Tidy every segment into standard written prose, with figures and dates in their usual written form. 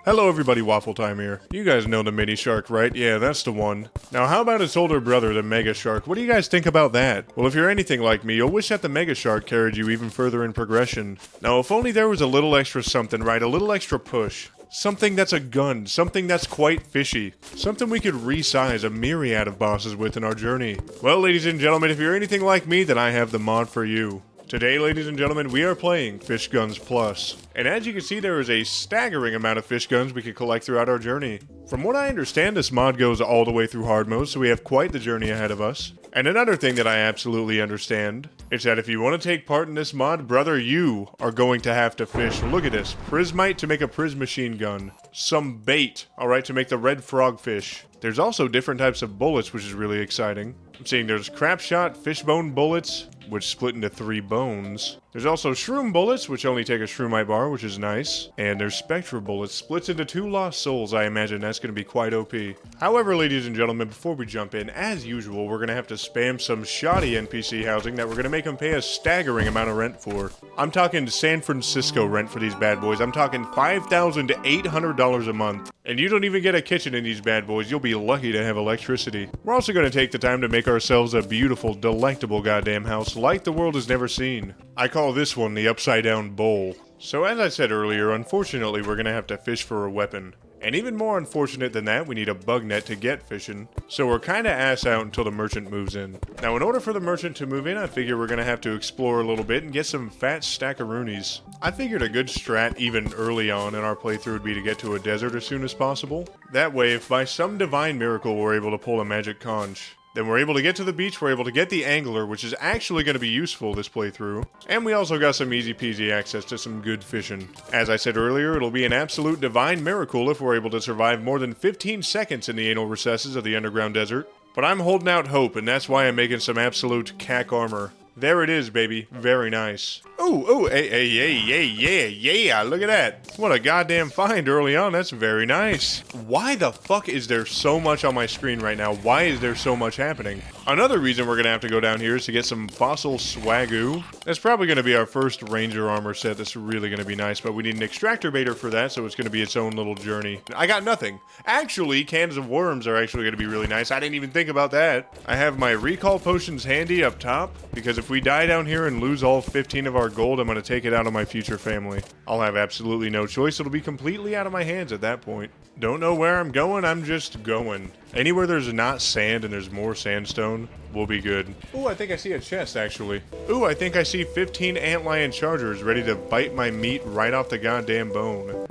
Hello everybody, WaffleTime here. You guys know the minishark, right? Yeah, that's the one. Now how about its older brother, the megashark? What do you guys think about that? Well, if you're anything like me, you'll wish that the megashark carried you even further in progression. Now if only there was a little extra something, right? A little extra push. Something that's a gun, something that's quite fishy. Something we could resize a myriad of bosses with in our journey. Well, ladies and gentlemen, if you're anything like me, then I have the mod for you. Today, ladies and gentlemen, we are playing Fish Guns Plus. And as you can see, there is a staggering amount of fish guns we can collect throughout our journey. From what I understand, this mod goes all the way through hard mode, so we have quite the journey ahead of us. And another thing that I absolutely understand is that if you want to take part in this mod, brother, you are going to have to fish. Look at this. Prismite to make a prism machine gun. Some bait, alright, to make the red frogfish. There's also different types of bullets, which is really exciting. I'm seeing there's crap shot, fishbone bullets, which split into 3 bones. There's also shroom bullets, which only take a shroomite bar, which is nice. And there's spectra bullets, splits into 2 lost souls. I imagine that's going to be quite OP. However, ladies and gentlemen, before we jump in, as usual, we're going to have to spam some shoddy NPC housing that we're going to make them pay a staggering amount of rent for. I'm talking San Francisco rent for these bad boys. I'm talking $5,000 to $800 a month. And you don't even get a kitchen in these bad boys. You'll be lucky to have electricity. We're also going to take the time to make ourselves a beautiful, delectable goddamn house like the world has never seen. I call this one the upside down bowl. So as I said earlier, unfortunately we're going to have to fish for a weapon. And even more unfortunate than that, we need a bug net to get fishing. So we're kinda ass out until the merchant moves in. Now in order for the merchant to move in, I figure we're gonna have to explore a little bit and get some fat stackaroonies. I figured a good strat even early on in our playthrough would be to get to a desert as soon as possible. That way, if by some divine miracle we're able to pull a magic conch, then we're able to get to the beach, we're able to get the angler, which is actually going to be useful this playthrough. And we also got some easy peasy access to some good fishing. As I said earlier, it'll be an absolute divine miracle if we're able to survive more than 15 seconds in the anal recesses of the underground desert. But I'm holding out hope, and that's why I'm making some absolute cack armor. There it is, baby. Very nice. Ooh, yeah, look at that. What a goddamn find early on. That's very nice. Why the fuck is there so much on my screen right now? Why is there so much happening? Another reason we're gonna have to go down here is to get some fossil swagoo. That's probably gonna be our first ranger armor set. That's really gonna be nice, but we need an extractor baiter for that, so it's gonna be its own little journey. I got nothing. Actually, cans of worms are actually gonna be really nice. I didn't even think about that. I have my recall potions handy up top, because if we die down here and lose all 15 of our gold, I'm going to take it out on my future family. I'll have absolutely no choice. It'll be completely out of my hands at that point. Don't know where I'm going. I'm just going. Anywhere there's not sand and there's more sandstone, we'll be good. Ooh, I think I see a chest, actually. Ooh, I think I see 15 antlion chargers ready to bite my meat right off the goddamn bone.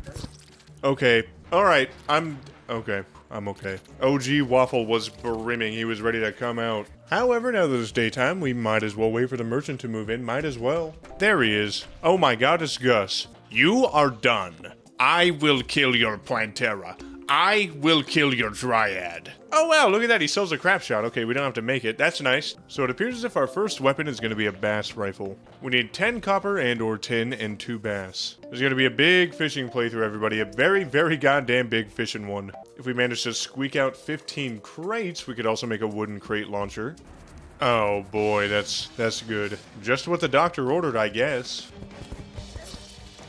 Okay. Alright. I'm okay. OG Waffle was brimming. He was ready to come out. However, now that it's daytime, we might as well wait for the merchant to move in. Might as well. There he is. Oh my god, it's Gus. You are done. I will kill your Plantera. I will kill your Dryad. Oh wow, look at that. He sells a crap shot. Okay, we don't have to make it. That's nice. So it appears as if our first weapon is going to be a bass rifle. We need 10 copper and or tin and 2 bass. There's going to be a big fishing playthrough, everybody. A very, very goddamn big fishing one. If we manage to squeak out 15 crates, we could also make a wooden crate launcher. Oh boy, that's good. Just what the doctor ordered, I guess.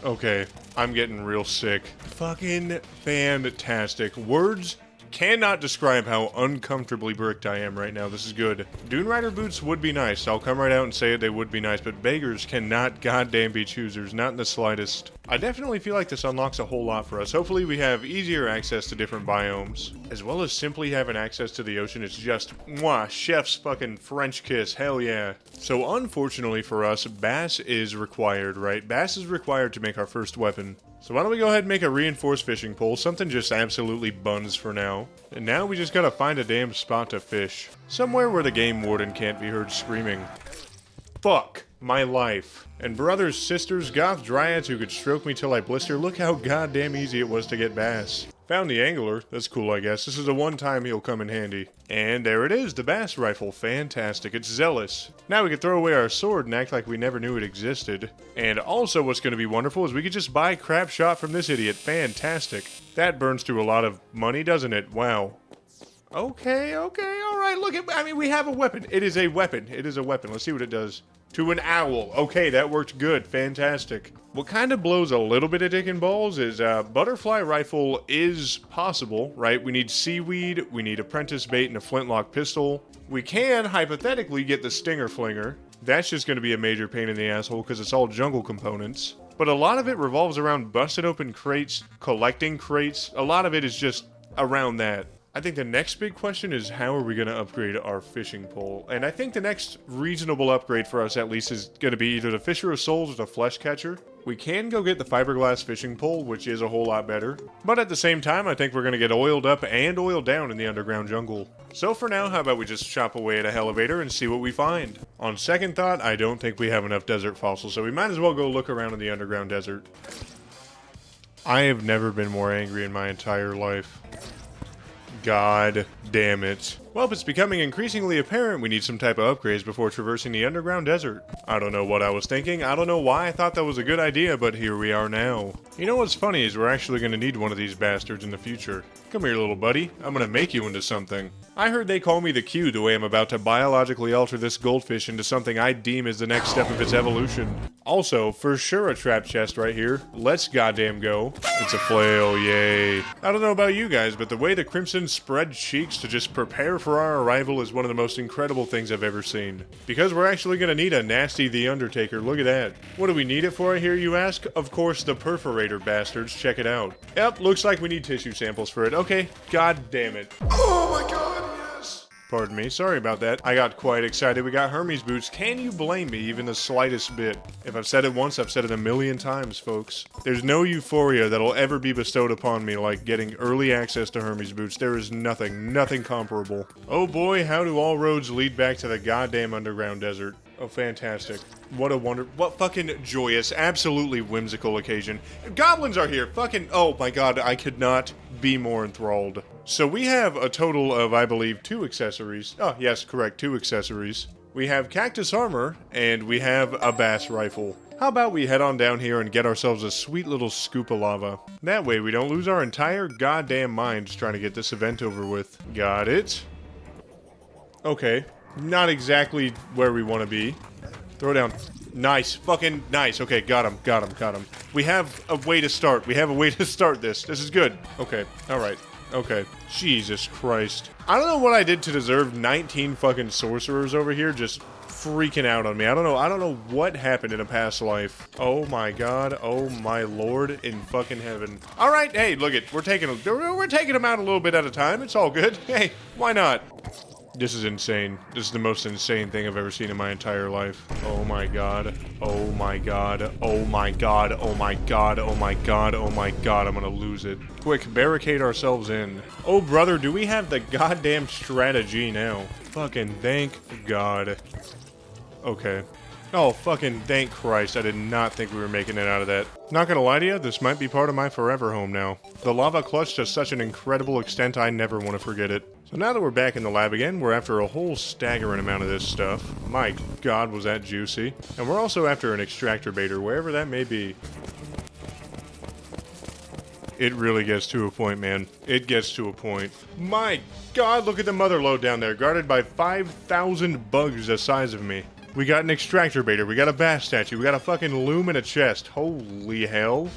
Okay, I'm getting real sick. Fucking fantastic. Words cannot describe how uncomfortably bricked I am right now. This is good. Dune Rider boots would be nice. I'll come right out and say it, they would be nice, but beggars cannot goddamn be choosers, not in the slightest. I definitely feel like this unlocks a whole lot for us. Hopefully we have easier access to different biomes, as well as simply having access to the ocean. It's just, mwah, chef's fucking French kiss, hell yeah. So unfortunately for us, bass is required, right? Bass is required to make our first weapon. So why don't we go ahead and make a reinforced fishing pole, something just absolutely buns for now. And now we just gotta find a damn spot to fish. Somewhere where the game warden can't be heard screaming. Fuck my life. And brothers, sisters, goth dryads who could stroke me till I blister, look how goddamn easy it was to get bass. Found the angler. That's cool, I guess. This is the one time he'll come in handy. And there it is, the bass rifle. Fantastic. It's zealous. Now we can throw away our sword and act like we never knew it existed. And also what's going to be wonderful is we could just buy crap shot from this idiot. Fantastic. That burns through a lot of money, doesn't it? Wow. Okay, alright, look at, I mean, we have a weapon. It is a weapon. Let's see what it does. to an owl. Okay, that worked good. Fantastic. What kind of blows a little bit of dick and balls is butterfly rifle is possible, right? We need seaweed, we need apprentice bait and a flintlock pistol. We can, hypothetically, get the stinger flinger. That's just going to be a major pain in the asshole because it's all jungle components. But a lot of it revolves around busting open crates, collecting crates. A lot of it is just around that. I think the next big question is how are we going to upgrade our fishing pole? And I think the next reasonable upgrade for us at least is going to be either the Fisher of Souls or the Flesh Catcher. We can go get the fiberglass fishing pole, which is a whole lot better. But at the same time, I think we're going to get oiled up and oiled down in the underground jungle. So for now, how about we just chop away at a elevator and see what we find? On second thought, I don't think we have enough desert fossils, so we might as well go look around in the underground desert. I have never been more angry in my entire life. God damn it. Well, it's becoming increasingly apparent we need some type of upgrades before traversing the underground desert. I don't know what I was thinking, I don't know why I thought that was a good idea, but here we are now. You know what's funny is we're actually going to need one of these bastards in the future. Come here, little buddy. I'm going to make you into something. I heard they call me the Q the way I'm about to biologically alter this goldfish into something I deem as the next step of its evolution. Also, for sure a trap chest right here. Let's goddamn go. It's a flail, yay. I don't know about you guys, but the way the Crimson spread cheeks to just prepare for our arrival is one of the most incredible things I've ever seen. Because we're actually going to need a nasty The Undertaker, look at that. What do we need it for, I hear you ask? Of course, the perforator bastards, check it out. Yep, looks like we need tissue samples for it. Okay, god damn it. Oh my god, yes! Pardon me, sorry about that. I got quite excited. We got Hermes boots. Can you blame me even the slightest bit? If I've said it once, I've said it a million times, folks. There's no euphoria that'll ever be bestowed upon me like getting early access to Hermes boots. There is nothing comparable. Oh boy, how do all roads lead back to the goddamn underground desert? Oh, fantastic. What a what fucking joyous, absolutely whimsical occasion. Goblins are here, fucking, oh my god, I could not be more enthralled. So we have a total of, I believe, 2 accessories. Oh, yes, correct, 2 accessories. We have cactus armor, and we have a bass rifle. How about we head on down here and get ourselves a sweet little scoop of lava? That way we don't lose our entire goddamn minds trying to get this event over with. Got it. Okay. Not exactly where we want to be. Throw down. Nice. Fucking nice. Okay, got him. We have a way to start. We have a way to start this. This is good. Okay. Alright. Okay. Jesus Christ. I don't know what I did to deserve 19 fucking sorcerers over here just freaking out on me. I don't know what happened in a past life. Oh my god. Oh my lord in fucking heaven. Alright, hey, look it. We're taking them out a little bit at a time. It's all good. Hey, why not? This is insane. This is the most insane thing I've ever seen in my entire life. Oh my god. Oh my god. Oh my god. Oh my god. Oh my god. Oh my god. I'm gonna lose it. Quick, barricade ourselves in. Oh brother, do we have the goddamn strategy now? Fucking thank god. Okay. Oh, fucking thank Christ. I did not think we were making it out of that. Not gonna lie to you, this might be part of my forever home now. The lava clutched to such an incredible extent I never want to forget it. So now that we're back in the lab again, we're after a whole staggering amount of this stuff. My god, was that juicy. And we're also after an extractor baiter, wherever that may be. It really gets to a point, man. It gets to a point. My god, look at the mother lode down there, guarded by 5,000 bugs the size of me. We got an extractor baiter, we got a bass statue, we got a fucking loom and a chest. Holy hell.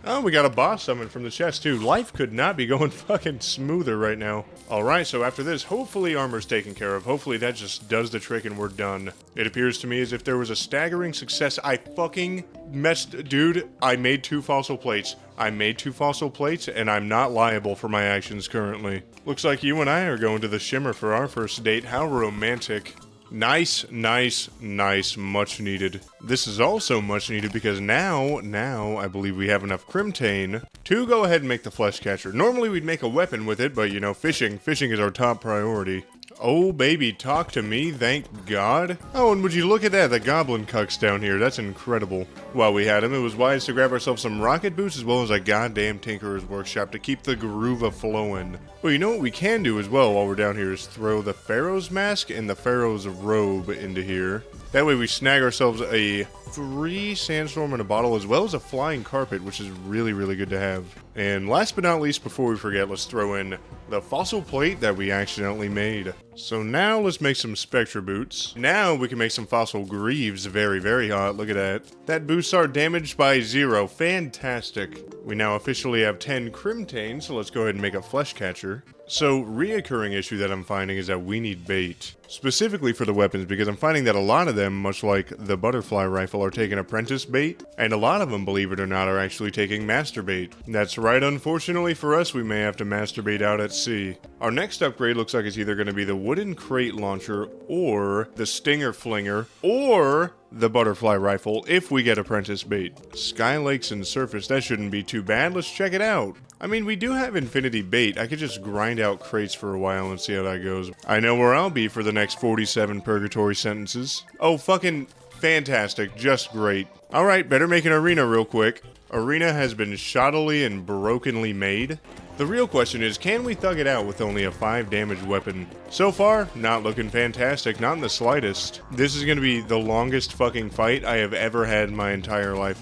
Oh, we got a boss summon from the chest too. Life could not be going fucking smoother right now. Alright, so after this, hopefully armor's taken care of. Hopefully that just does the trick and we're done. It appears to me as if there was a staggering success. I fucking messed... Dude, I made 2 fossil plates. I made 2 fossil plates, and I'm not liable for my actions currently. Looks like you and I are going to the Shimmer for our first date. How romantic. Nice, nice, nice, much needed. This is also much needed because now I believe we have enough crimtane to go ahead and make the flesh catcher. Normally we'd make a weapon with it, but you know, fishing is our top priority. Oh baby, talk to me, thank God. Oh, and would you look at that, the goblin cucks down here, that's incredible. While we had him, it was wise to grab ourselves some rocket boots as well as a goddamn tinkerer's workshop to keep the groove a-flowing. Well, you know what we can do as well while we're down here is throw the Pharaoh's mask and the Pharaoh's robe into here. That way we snag ourselves a free sandstorm in a bottle as well as a flying carpet, which is really, really good to have. And last but not least, before we forget, let's throw in the fossil plate that we accidentally made. So now let's make some Spectra boots. Now we can make some Fossil Greaves. Very, very hot. Look at that. That boosts our damage by 0. Fantastic. We now officially have 10 Crimtane, so let's go ahead and make a Flesh Catcher. So, reoccurring issue that I'm finding is that we need bait. Specifically for the weapons, because I'm finding that a lot of them, much like the butterfly rifle, are taking apprentice bait, and a lot of them, believe it or not, are actually taking master bait. That's right, unfortunately for us, we may have to masturbate out at sea. Our next upgrade looks like it's either going to be the wooden crate launcher, or the stinger flinger, or the butterfly rifle, if we get apprentice bait. Sky Lakes and Surface, that shouldn't be too bad, let's check it out. I mean, we do have infinity bait. I could just grind out crates for a while and see how that goes. I know where I'll be for the next 47 purgatory sentences. Oh, fucking fantastic. Just great. Alright, better make an arena real quick. Arena has been shoddily and brokenly made. The real question is, can we thug it out with only a 5 damage weapon? So far, not looking fantastic, not in the slightest. This is gonna be the longest fucking fight I have ever had in my entire life.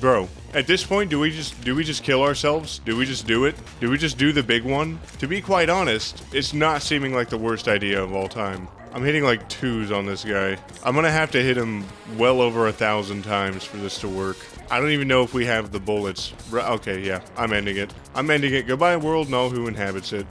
Bro, at this point, do we just kill ourselves? Do we just do it? Do we just do the big one? To be quite honest, it's not seeming like the worst idea of all time. I'm hitting like 2s on this guy. I'm gonna have to hit him well over 1,000 times for this to work. I don't even know if we have the bullets. Okay, yeah, I'm ending it. I'm ending it. Goodbye, world, and all who inhabits it.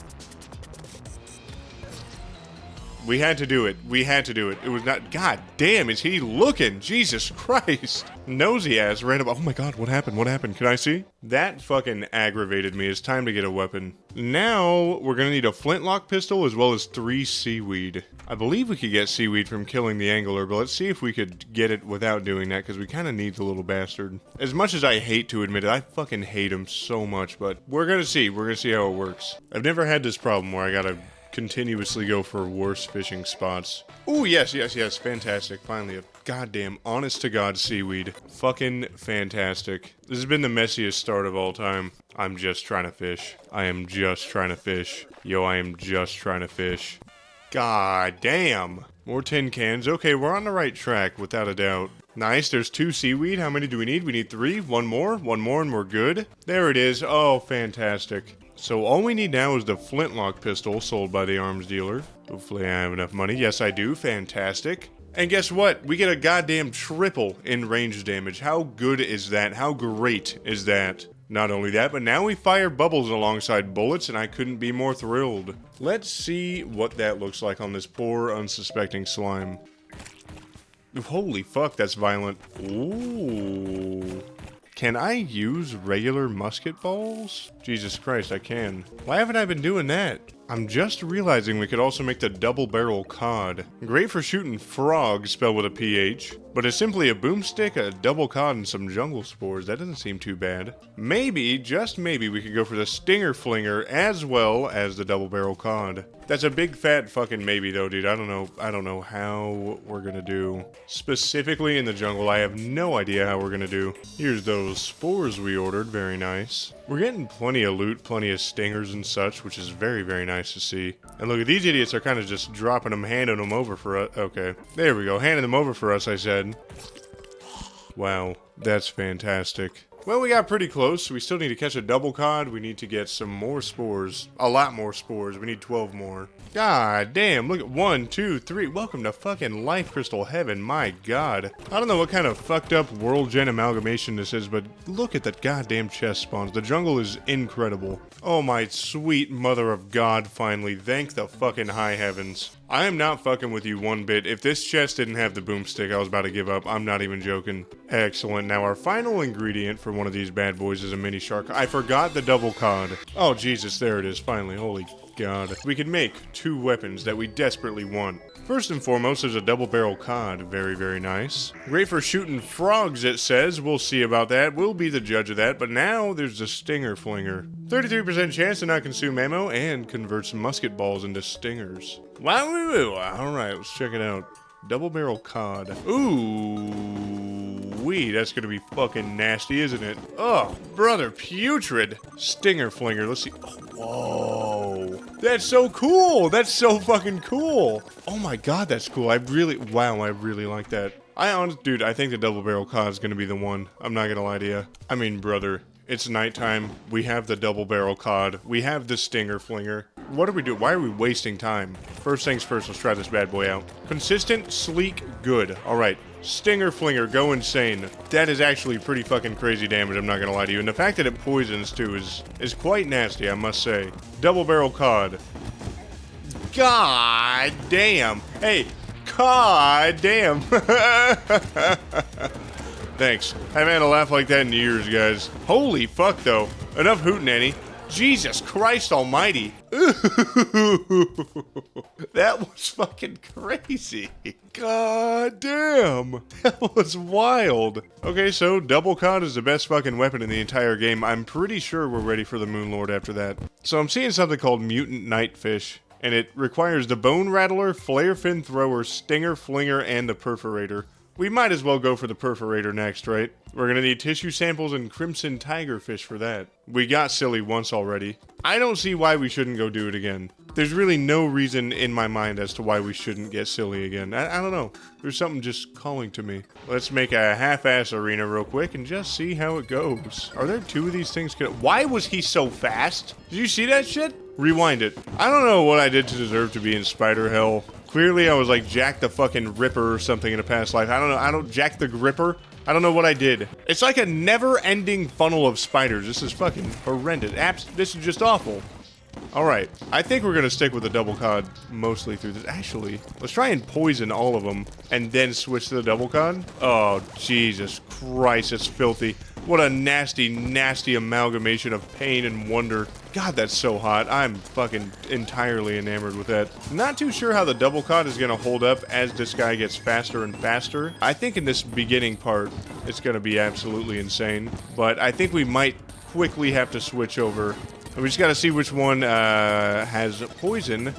We had to do it. We had to do it. It was not... God damn, is he looking? Jesus Christ. Nosy ass ran up... Oh my god, what happened? What happened? Can I see? That fucking aggravated me. It's time to get a weapon. Now, we're gonna need a flintlock pistol as well as 3 seaweed. I believe we could get seaweed from killing the angler, but let's see if we could get it without doing that, because we kind of need the little bastard. As much as I hate to admit it, I fucking hate him so much, but we're gonna see. We're gonna see how it works. I've never had this problem where I gotta continuously go for worse fishing spots. Ooh, yes, yes, yes, fantastic. Finally, a goddamn honest-to-God seaweed. Fucking fantastic. This has been the messiest start of all time. I'm just trying to fish. I am just trying to fish. Yo, I am just trying to fish. God damn. More tin cans. Okay, we're on the right track, without a doubt. Nice, there's 2 seaweed. How many do we need? We need 3. One more, and we're good. There it is. Oh, fantastic. So all we need now is the flintlock pistol sold by the arms dealer. Hopefully I have enough money. Yes, I do. Fantastic. And guess what? We get a goddamn triple in range damage. How good is that? How great is that? Not only that, but now we fire bubbles alongside bullets, and I couldn't be more thrilled. Let's see what that looks like on this poor, unsuspecting slime. Holy fuck, that's violent. Ooh. Can I use regular musket balls? Jesus Christ, I can. Why haven't I been doing that? I'm just realizing we could also make the double barrel cod. Great for shooting frogs, spelled with a PH. But it's simply a boomstick, a double cod, and some jungle spores. That doesn't seem too bad. Maybe, just maybe, we could go for the stinger flinger as well as the double barrel cod. That's a big fat fucking maybe though, dude. I don't know how we're gonna do. Specifically in the jungle, I have no idea how we're gonna do. Here's those spores we ordered, very nice. We're getting plenty of loot, plenty of stingers and such, which is very, very nice to see. And look, these idiots are kind of just dropping them, handing them over for us. Okay, there we go, handing them over for us, I said. Wow, that's fantastic. Well, we got pretty close. We still need to catch a double cod. We need to get some more spores. A lot more spores. We need 12 more. God damn, look at 1, 2, 3. Welcome to fucking Life Crystal Heaven, my god. I don't know what kind of fucked up world gen amalgamation this is, but look at that goddamn chest spawns. The jungle is incredible. Oh my sweet mother of god, finally. Thank the fucking high heavens. I am not fucking with you one bit. If this chest didn't have the boomstick, I was about to give up. I'm not even joking. Excellent. Now our final ingredient for one of these bad boys is a mini shark. I forgot the double cod. Oh Jesus, there it is, finally. Holy god. We can make 2 weapons that we desperately want. First and foremost is a double barrel cod. Very, very nice. Great for shooting frogs, it says. We'll see about that. We'll be the judge of that. But now there's the stinger flinger. 33% chance to not consume ammo and converts musket balls into stingers. Wow, alright, let's check it out. Double barrel cod. Ooh, wee, that's gonna be fucking nasty, isn't it? Oh, brother, putrid. Stinger flinger, let's see. Oh, whoa. That's so cool. That's so fucking cool. Oh my god, that's cool. I really like that. Dude, I think the double barrel cod is gonna be the one. I'm not gonna lie to you. I mean, brother, it's nighttime. We have the double barrel cod. We have the stinger flinger. What are we doing? Why are we wasting time? First things first, let's try this bad boy out. Consistent, sleek, good. All right. Stinger Flinger, go insane. That is actually pretty fucking crazy damage, I'm not gonna lie to you. And the fact that it poisons too is quite nasty, I must say. Double Barrel Cod. God damn. Hey, God damn. Thanks. Haven't had a laugh like that in years, guys. Holy fuck, though. Enough hootenanny. Jesus Christ almighty. That was fucking crazy. God damn. That was wild. Okay, so Double Cod is the best fucking weapon in the entire game. I'm pretty sure we're ready for the Moonlord after that. So I'm seeing something called Mutant Nightfish. And it requires the Bone Rattler, Flare Fin Thrower, Stinger Flinger, and the Perforator. We might as well go for the Perforator next, right? We're gonna need tissue samples and Crimson Tigerfish for that. We got silly once already. I don't see why we shouldn't go do it again. There's really no reason in my mind as to why we shouldn't get silly again. I don't know. There's something just calling to me. Let's make a half-ass arena real quick and just see how it goes. Are there two of these things? Why was he so fast? Did you see that shit? Rewind it. I don't know what I did to deserve to be in spider hell. Clearly I was like Jack the fucking Ripper or something in a past life. I don't know. I don't Jack the Gripper. I don't know what I did. It's like a never-ending funnel of spiders. This is fucking horrendous. This is just awful. Alright, I think we're gonna stick with the Double Cod mostly through this. Actually, let's try and poison all of them and then switch to the Double Cod. Oh, Jesus Christ, it's filthy. What a nasty, nasty amalgamation of pain and wonder. God, that's so hot. I'm fucking entirely enamored with that. Not too sure how the Double Cod is gonna hold up as this guy gets faster and faster. I think in this beginning part, it's gonna be absolutely insane. But I think we might quickly have to switch over. We just gotta see which one has poison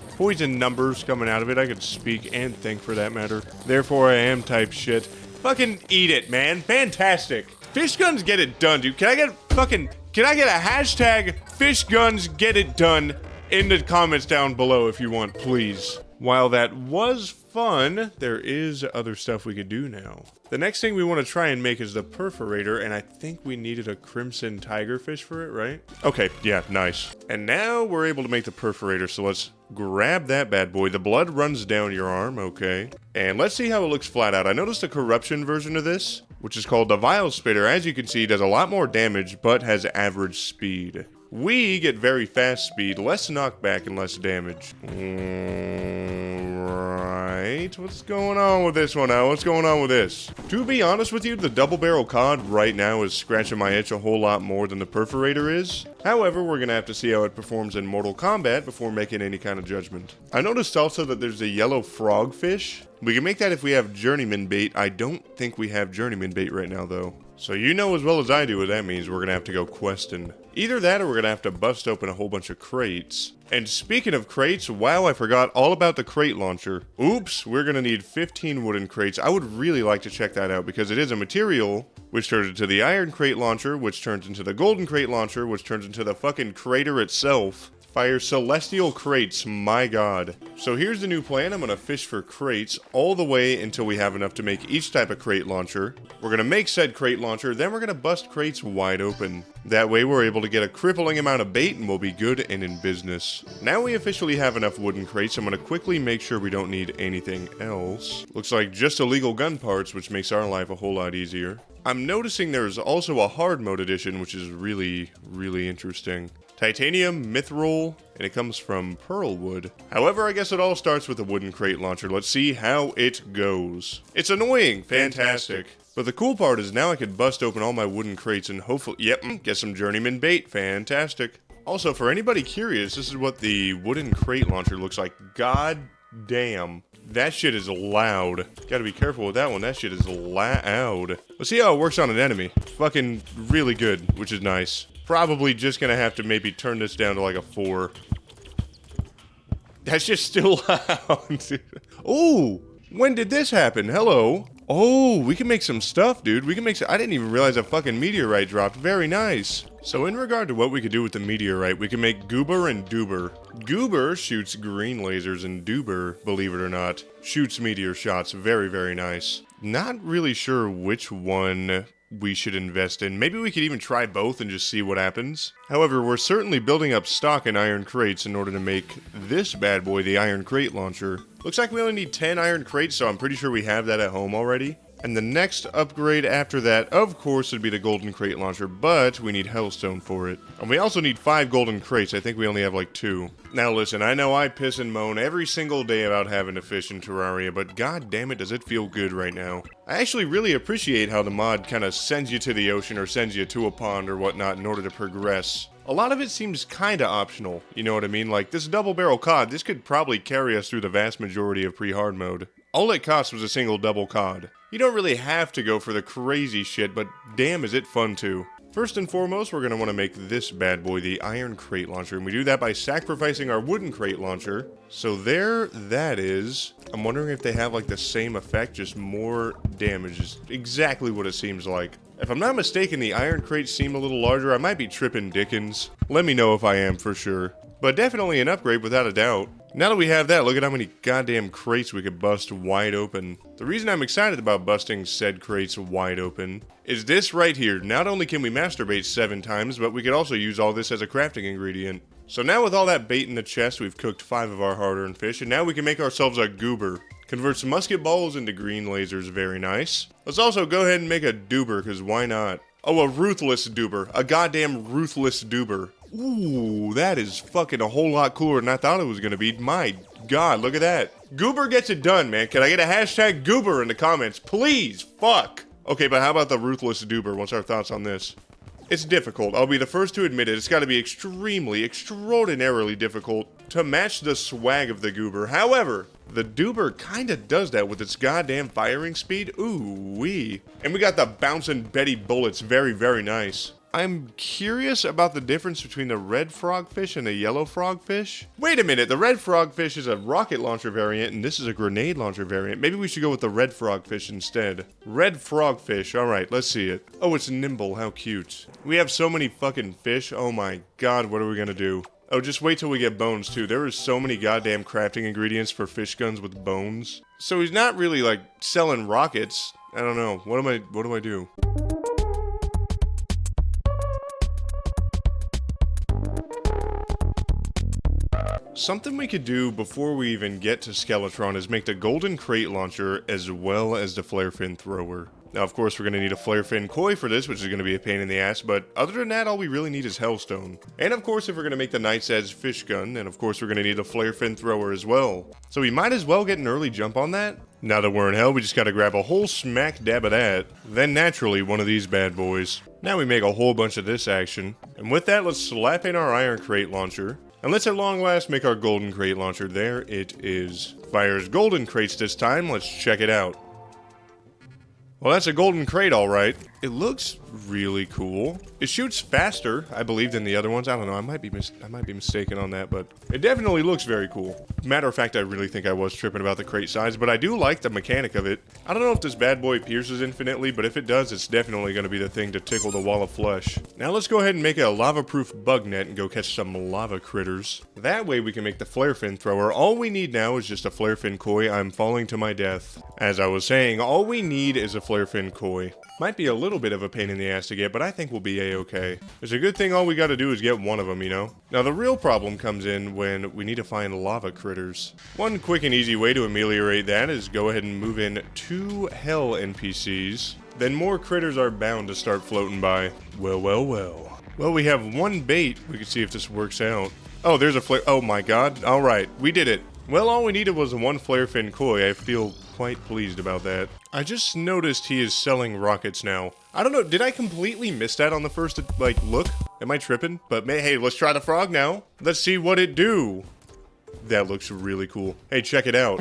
numbers coming out of it. I could speak and think for that matter. Therefore I am type shit. Fucking eat it, man. Fantastic. Fish guns get it done, dude. Can I get a hashtag fish guns get it done in the comments down below if you want, please. While that was fun, there is other stuff we could do now. The next thing we want to try and make is the Perforator, and I think we needed a Crimson Tigerfish for it, right? Okay, yeah, nice. And now we're able to make the Perforator, so let's grab that bad boy. The blood runs down your arm, okay. And let's see how it looks flat out. I noticed a corruption version of this, which is called the Vile Spitter. As you can see, does a lot more damage, but has average speed. We get very fast speed, less knockback, and less damage. Right, what's going on with this one now? What's going on with this? To be honest with you, the Double Barrel Cod right now is scratching my itch a whole lot more than the Perforator is. However, we're gonna have to see how it performs in Mortal Kombat before making any kind of judgment. I noticed also that there's a yellow frogfish. We can make that if we have Journeyman Bait. I don't think we have Journeyman Bait right now, though. So you know as well as I do what that means. We're gonna have to go questing. Either that or we're gonna have to bust open a whole bunch of crates. And speaking of crates, wow, I forgot all about the crate launcher. Oops, we're gonna need 15 wooden crates. I would really like to check that out because it is a material which turns into the iron crate launcher, which turns into the golden crate launcher, which turns into the fucking crater itself. Fire celestial crates, my god. So here's the new plan. I'm gonna fish for crates all the way until we have enough to make each type of crate launcher. We're gonna make said crate launcher, then we're gonna bust crates wide open. That way we're able to get a crippling amount of bait and we'll be good and in business. Now we officially have enough wooden crates. I'm gonna quickly make sure we don't need anything else. Looks like just illegal gun parts, which makes our life a whole lot easier. I'm noticing there's also a hard mode edition, which is really, really interesting. Titanium, mithril, and it comes from pearlwood. However, I guess it all starts with a wooden crate launcher. Let's see how it goes. It's annoying, fantastic. But the cool part is now I can bust open all my wooden crates and hopefully, yep, get some journeyman bait, fantastic. Also, for anybody curious, this is what the wooden crate launcher looks like. God damn. That shit is loud. Gotta be careful with that one. That shit is loud. Let's see how it works on an enemy. Fucking really good, which is nice. Probably just gonna have to maybe turn this down to like a 4. That's just still loud. Oh, when did this happen? Hello. Oh, we can make some stuff, dude. We can make some. I didn't even realize a fucking meteorite dropped. Very nice. So in regard to what we could do with the meteorite, we can make Goober and Doober. Goober shoots green lasers and Doober, believe it or not, shoots meteor shots. Very, very nice. Not really sure which one we should invest in. Maybe we could even try both and just see what happens. However, we're certainly building up stock in iron crates in order to make this bad boy the iron crate launcher. Looks like we only need 10 iron crates, so I'm pretty sure we have that at home already. And the next upgrade after that, of course, would be the golden crate launcher, but we need hellstone for it. And we also need 5 golden crates. I think we only have like 2. Now listen, I know I piss and moan every single day about having to fish in Terraria, but god damn it, does it feel good right now. I actually really appreciate how the mod kind of sends you to the ocean or sends you to a pond or whatnot in order to progress. A lot of it seems kinda optional, you know what I mean? Like, this double barrel cod, this could probably carry us through the vast majority of pre-hard mode. All it cost was a single double cod. You don't really have to go for the crazy shit, but damn is it fun too. First and foremost, we're going to want to make this bad boy the iron crate launcher, and we do that by sacrificing our wooden crate launcher. So there that is. I'm wondering if they have like the same effect, just more damage, is exactly what it seems like. If I'm not mistaken, the iron crates seem a little larger. I might be tripping Dickens. Let me know if I am for sure. But definitely an upgrade without a doubt. Now that we have that, look at how many goddamn crates we could bust wide open. The reason I'm excited about busting said crates wide open is this right here. Not only can we masturbate 7 times, but we could also use all this as a crafting ingredient. So now with all that bait in the chest, we've cooked 5 of our hard-earned fish, and now we can make ourselves a goober. Converts musket balls into green lasers, very nice. Let's also go ahead and make a doober, because why not? Oh, a ruthless doober. A goddamn ruthless doober. Ooh, that is fucking a whole lot cooler than I thought it was gonna be. My god, look at that. Goober gets it done, man. Can I get a hashtag goober in the comments? Please, fuck. Okay, but how about the ruthless doober? What's our thoughts on this? It's difficult. I'll be the first to admit it. It's gotta be extraordinarily difficult to match the swag of the goober. However, the doober kinda does that with its goddamn firing speed. Ooh wee. And we got the bouncing Betty bullets. Very, very nice. I'm curious about the difference between the red frogfish and the yellow frogfish. Wait a minute, the red frogfish is a rocket launcher variant and this is a grenade launcher variant. Maybe we should go with the red frogfish instead. Red frogfish, alright, let's see it. Oh, it's nimble, how cute. We have so many fucking fish, oh my god, what are we gonna do? Oh, just wait till we get bones too. There is so many goddamn crafting ingredients for fish guns with bones. So he's not really like selling rockets. I don't know, what do I do? Something we could do before we even get to Skeletron is make the golden crate launcher as well as the flare fin thrower. Now, of course, we're going to need a flare fin koi for this, which is going to be a pain in the ass, but other than that, all we really need is hellstone. And of course, if we're going to make the Knight's Edge fish gun, then of course we're going to need a flare fin thrower as well. So we might as well get an early jump on that. Now that we're in hell, we just got to grab a whole smack dab of that. Then naturally, one of these bad boys. Now we make a whole bunch of this action. And with that, let's slap in our iron crate launcher. And let's at long last make our golden crate launcher. There it is. Fires golden crates this time. Let's check it out. Well, that's a golden crate, alright. It looks really cool. It shoots faster, I believe, than the other ones. I don't know, I might be mistaken on that, but it definitely looks very cool. Matter of fact, I really think I was tripping about the crate size, but I do like the mechanic of it. I don't know if this bad boy pierces infinitely, but if it does, it's definitely going to be the thing to tickle the wall of flesh. Now let's go ahead and make a lava-proof bug net and go catch some lava critters. That way we can make the flare fin thrower. All we need now is just a flare fin koi. I'm falling to my death. As I was saying, all we need is a flare fin koi. Might be a little bit of a pain in the ass to get, but I think we'll be a-okay. It's a good thing all we gotta do is get one of them, you know? Now the real problem comes in when we need to find lava critters. One quick and easy way to ameliorate that is go ahead and move in 2 hell NPCs. Then more critters are bound to start floating by. Well, well, well. Well, we have 1 bait. We can see if this works out. Oh, there's a flare. Oh my god. Alright, we did it. Well, all we needed was 1 flare fin koi. I feel quite pleased about that. I just noticed he is selling rockets now. I don't know, did I completely miss that on the first, like, look? Am I tripping? But hey, let's try the frog now. Let's see what it do. That looks really cool. Hey, check it out.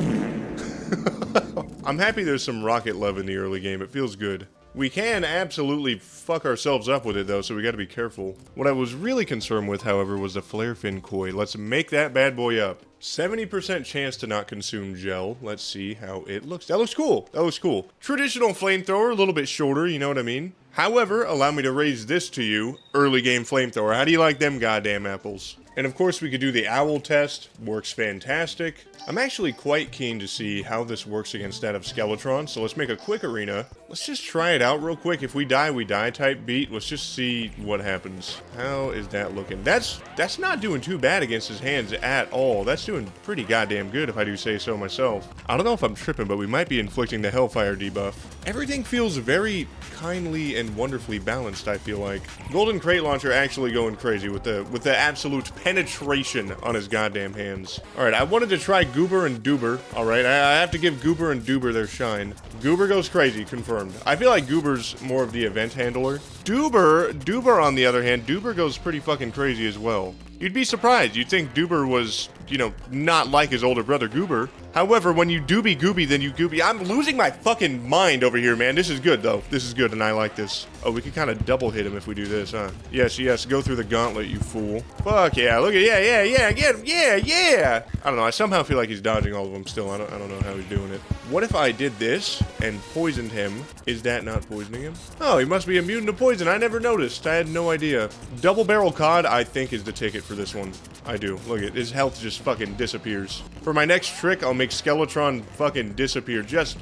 I'm happy there's some rocket love in the early game. It feels good. We can absolutely fuck ourselves up with it though, so we gotta be careful. What I was really concerned with, however, was the flare fin koi. Let's make that bad boy up. 70% chance to not consume gel. Let's see how it looks. That looks cool. That looks cool. Traditional flamethrower, a little bit shorter, you know what I mean? However, allow me to raise this to you. Early game flamethrower. How do you like them goddamn apples? And of course we could do the owl test, works fantastic. I'm actually quite keen to see how this works against that of Skeletron, so let's make a quick arena. Let's just try it out real quick. If we die, we die type beat. Let's just see what happens. How is that looking? That's not doing too bad against his hands at all. That's doing pretty goddamn good if I do say so myself. I don't know if I'm tripping, but we might be inflicting the Hellfire debuff. Everything feels very kindly and wonderfully balanced, I feel like. Golden Crate Launcher actually going crazy with the absolute penetration on his goddamn hands. Alright, I wanted to try Goober and Doober. Alright, I have to give Goober and Doober their shine. Goober goes crazy, confirmed. I feel like Goober's more of the event handler. Doober on the other hand, Doober goes pretty fucking crazy as well. You'd be surprised. You'd think Doober was, you know, not like his older brother Goober. However, when you doobie gooby, then you gooby. I'm losing my fucking mind over here, man. This is good, though. This is good, and I like this. Oh, we can kind of double hit him if we do this, huh? Yes, yes. Go through the gauntlet, you fool. Fuck yeah. Look at, yeah. I don't know. I somehow feel like he's dodging all of them still. I don't know how he's doing it. What if I did this and poisoned him? Is that not poisoning him? Oh, he must be immune to poison. I never noticed. I had no idea. Double barrel cod, I think, is the ticket for this one. I do. Look at his health just fucking disappears. For my next trick, I'll make Skeletron fucking disappear. Just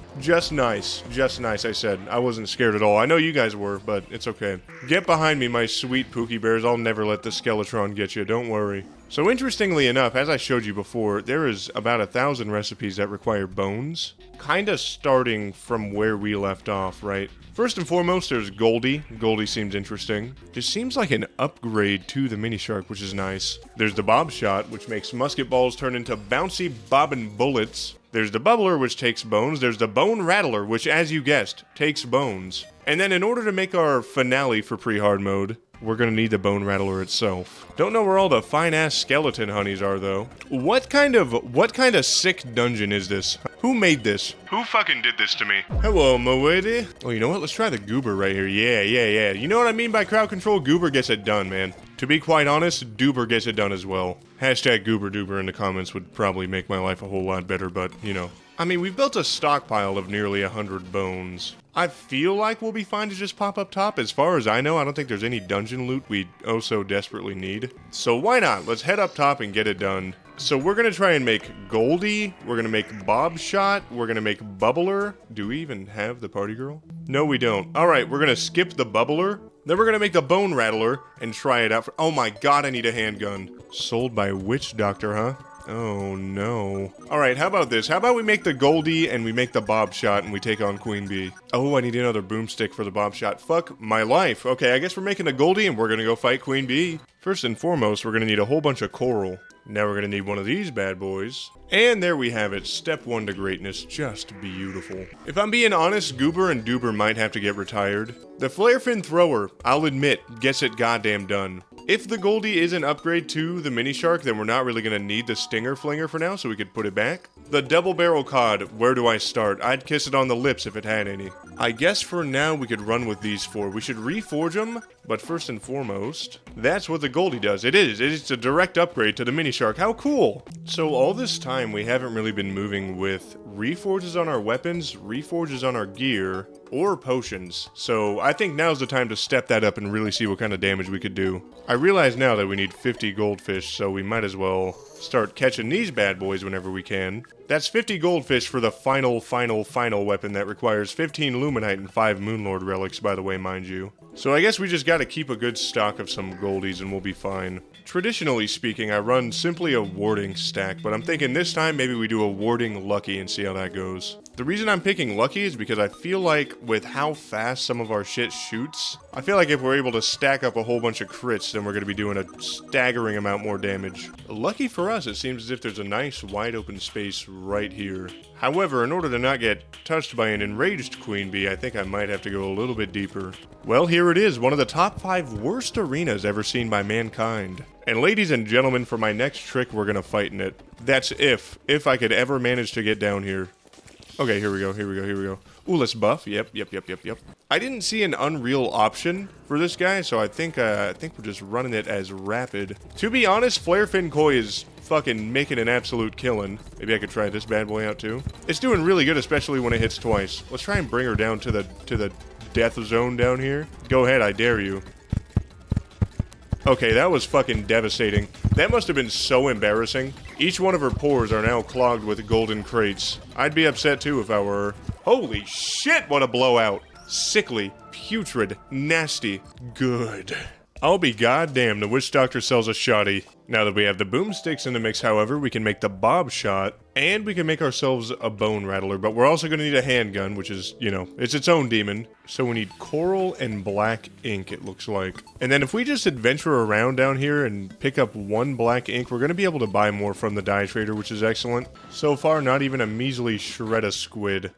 nice. Just nice, I said. I wasn't scared at all. I know you guys were, but it's okay. Get behind me, my sweet Pookie Bears. I'll never let the Skeletron get you. Don't worry. So interestingly enough, as I showed you before, there is about 1,000 recipes that require bones. Kinda starting from where we left off, right? First and foremost, there's Goldie. Goldie seems interesting. Just seems like an upgrade to the minishark, which is nice. There's the Bob Shot, which makes musket balls turn into bouncy bobbin bullets. There's the Bubbler, which takes bones. There's the Bone Rattler, which, as you guessed, takes bones. And then in order to make our finale for pre-hard mode, we're gonna need the Bone Rattler itself. Don't know where all the fine-ass skeleton honeys are, though. What kind of sick dungeon is this? Who made this? Who fucking did this to me? Hello, Moedy. Oh, you know what? Let's try the Goober right here. Yeah. You know what I mean by crowd control? Goober gets it done, man. To be quite honest, Doober gets it done as well. Hashtag Goober Doober in the comments would probably make my life a whole lot better, but, you know. I mean, we've built a stockpile of nearly 100 bones. I feel like we'll be fine to just pop up top. As far as I know, I don't think there's any dungeon loot we oh so desperately need. So why not? Let's head up top and get it done. So we're gonna try and make Goldie, we're gonna make Bob Shot, we're gonna make Bubbler. Do we even have the party girl? No, we don't. Alright, we're gonna skip the Bubbler. Then we're gonna make the Bone Rattler and try it out for— oh my god, I need a handgun. Sold by Witch Doctor, huh? Oh no. Alright, how about this? How about we make the Goldie and we make the Bob Shot and we take on Queen Bee? Oh, I need another boomstick for the Bob Shot. Fuck my life. Okay, I guess we're making the Goldie and we're gonna go fight Queen Bee. First and foremost, we're gonna need a whole bunch of coral. Now we're gonna need one of these bad boys. And there we have it. Step 1 to greatness. Just beautiful. If I'm being honest, Goober and Doober might have to get retired. The Flare Fin Thrower, I'll admit, gets it goddamn done. If the Goldie is an upgrade to the Minishark, then we're not really going to need the Stinger Flinger for now, so we could put it back. The Double Barrel Cod, where do I start? I'd kiss it on the lips if it had any. I guess for now we could run with these 4. We should reforge them, but first and foremost, that's what the Goldie does. It's a direct upgrade to the Minishark. How cool! So all this time we haven't really been moving with reforges on our weapons, reforges on our gear, or potions. So I think now's the time to step that up and really see what kind of damage we could do. I realize now that we need 50 goldfish, so we might as well start catching these bad boys whenever we can. That's 50 goldfish for the final weapon that requires 15 Luminite and 5 Moonlord relics, by the way, mind you. So I guess we just gotta keep a good stock of some goldies and we'll be fine. Traditionally speaking, I run simply a warding stack, but I'm thinking this time maybe we do a warding lucky and see how that goes. The reason I'm picking lucky is because I feel like with how fast some of our shit shoots, I feel like if we're able to stack up a whole bunch of crits, then we're going to be doing a staggering amount more damage. Lucky for us, it seems as if there's a nice wide open space right here. However, in order to not get touched by an enraged Queen Bee, I think I might have to go a little bit deeper. Well, here it is, one of the top 5 worst arenas ever seen by mankind. And ladies and gentlemen, for my next trick, we're going to fight in it. That's if I could ever manage to get down here. Okay, here we go. Ooh, let's buff. Yep. I didn't see an unreal option for this guy, so I think we're just running it as rapid. To be honest, Flare Fin Koi is fucking making an absolute killing. Maybe I could try this bad boy out too. It's doing really good, especially when it hits twice. Let's try and bring her down to the death zone down here. Go ahead, I dare you. Okay, that was fucking devastating. That must have been so embarrassing. Each one of her pores are now clogged with golden crates. I'd be upset too if I were her. Holy shit, what a blowout. Sickly, putrid, nasty, good. I'll be goddamn, the witch doctor sells a shoddy. Now that we have the boomsticks in the mix, however, we can make the bob shot, and we can make ourselves a bone rattler, but we're also going to need a handgun, which is, you know, it's its own demon. So we need coral and black ink, it looks like. And then if we just adventure around down here and pick up one black ink, we're going to be able to buy more from the dye trader, which is excellent. So far, not even a measly shred of squid.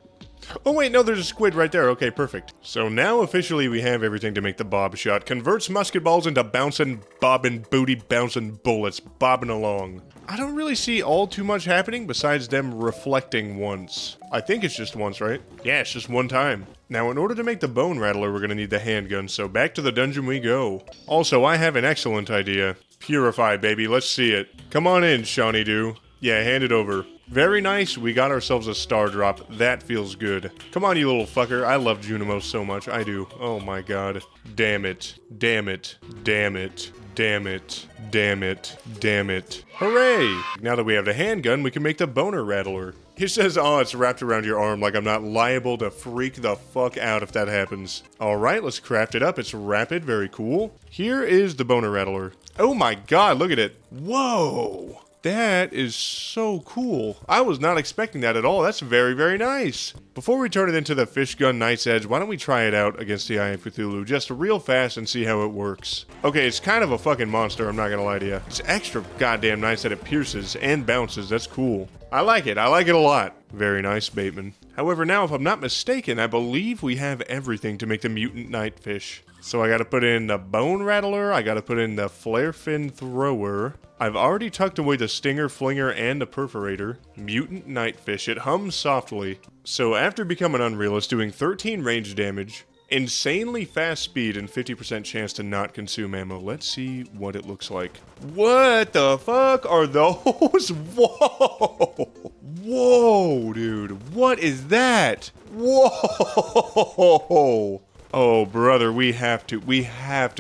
Oh wait, no, there's a squid right there. Okay, perfect. So now officially we have everything to make the bob shot. Converts musket balls into bouncing, bobbing, booty bouncing bullets, bobbing along. I don't really see all too much happening besides them reflecting once. I think it's just once, right? Yeah, it's just one time. Now, in order to make the bone rattler, we're gonna need the handgun, so back to the dungeon we go. Also, I have an excellent idea. Purify, baby, let's see it. Come on in, Shawnee Doo. Yeah, hand it over. Very nice, we got ourselves a star drop. That feels good. Come on, you little fucker. I love Junimo so much. I do. Oh my god. Damn it. Damn it. Damn it. Damn it. Damn it. Damn it. Hooray! Now that we have the handgun, we can make the boner rattler. He says, oh, it's wrapped around your arm, like I'm not liable to freak the fuck out if that happens. Alright, let's craft it up. It's rapid, very cool. Here is the boner rattler. Oh my god, look at it. Whoa! That is so cool. I was not expecting that at all. That's very, very nice. Before we turn it into the Fish Gun Knight's Edge, why don't we try it out against the Eye of Cthulhu just real fast and see how it works. Okay, it's kind of a fucking monster, I'm not gonna lie to you. It's extra goddamn nice that it pierces and bounces. That's cool. I like it a lot. Very nice, Bateman. However, now, if I'm not mistaken, I believe we have everything to make the Mutant Knightfish. So I gotta put in the Bone Rattler, I gotta put in the Flare Fin Thrower. I've already tucked away the Stinger Flinger and the Perforator. Mutant Knightfish, it hums softly. So after becoming unreal, it's doing 13 range damage, insanely fast speed, and 50% chance to not consume ammo. Let's see what it looks like. What the fuck are those? Whoa! Whoa, dude. What is that? Whoa! Oh, brother, we have to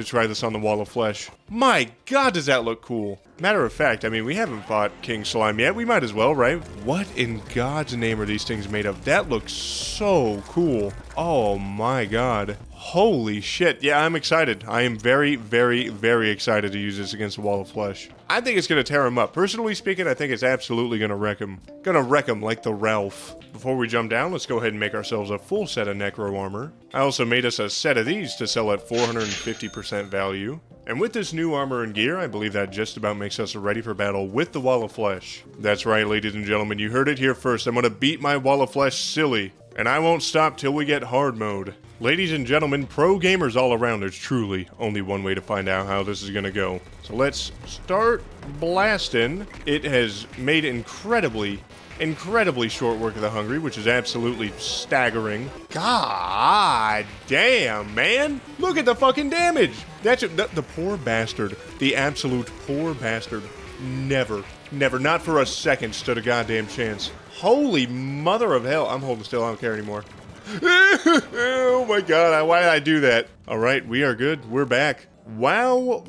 try this on the Wall of Flesh. My god, does that look cool. Matter of fact, I mean, we haven't fought King Slime yet. We might as well, right? What in God's name are these things made of? That looks so cool. Oh my god. Holy shit. Yeah, I'm excited. I am very, very, very excited to use this against the Wall of Flesh. I think it's going to tear him up. Personally speaking, I think it's absolutely going to wreck him. Gonna wreck him like the Ralph. Before we jump down, let's go ahead and make ourselves a full set of Necro Armor. I also made us a set of these to sell at 450% value. And with this new armor and gear, I believe that just about makes us ready for battle with the Wall of Flesh. That's right, ladies and gentlemen, you heard it here first. I'm gonna beat my Wall of Flesh silly. And I won't stop till we get hard mode. Ladies and gentlemen, pro gamers all around, there's truly only one way to find out how this is gonna go. So let's start blasting. It has made incredibly short work of the hungry, which is absolutely staggering. God damn, man! Look at the fucking damage! That's the poor bastard. The absolute poor bastard. Never, not for a second stood a goddamn chance. Holy mother of hell. I'm holding still, I don't care anymore. Oh my god, why did I do that? Alright, we are good. We're back. Wow,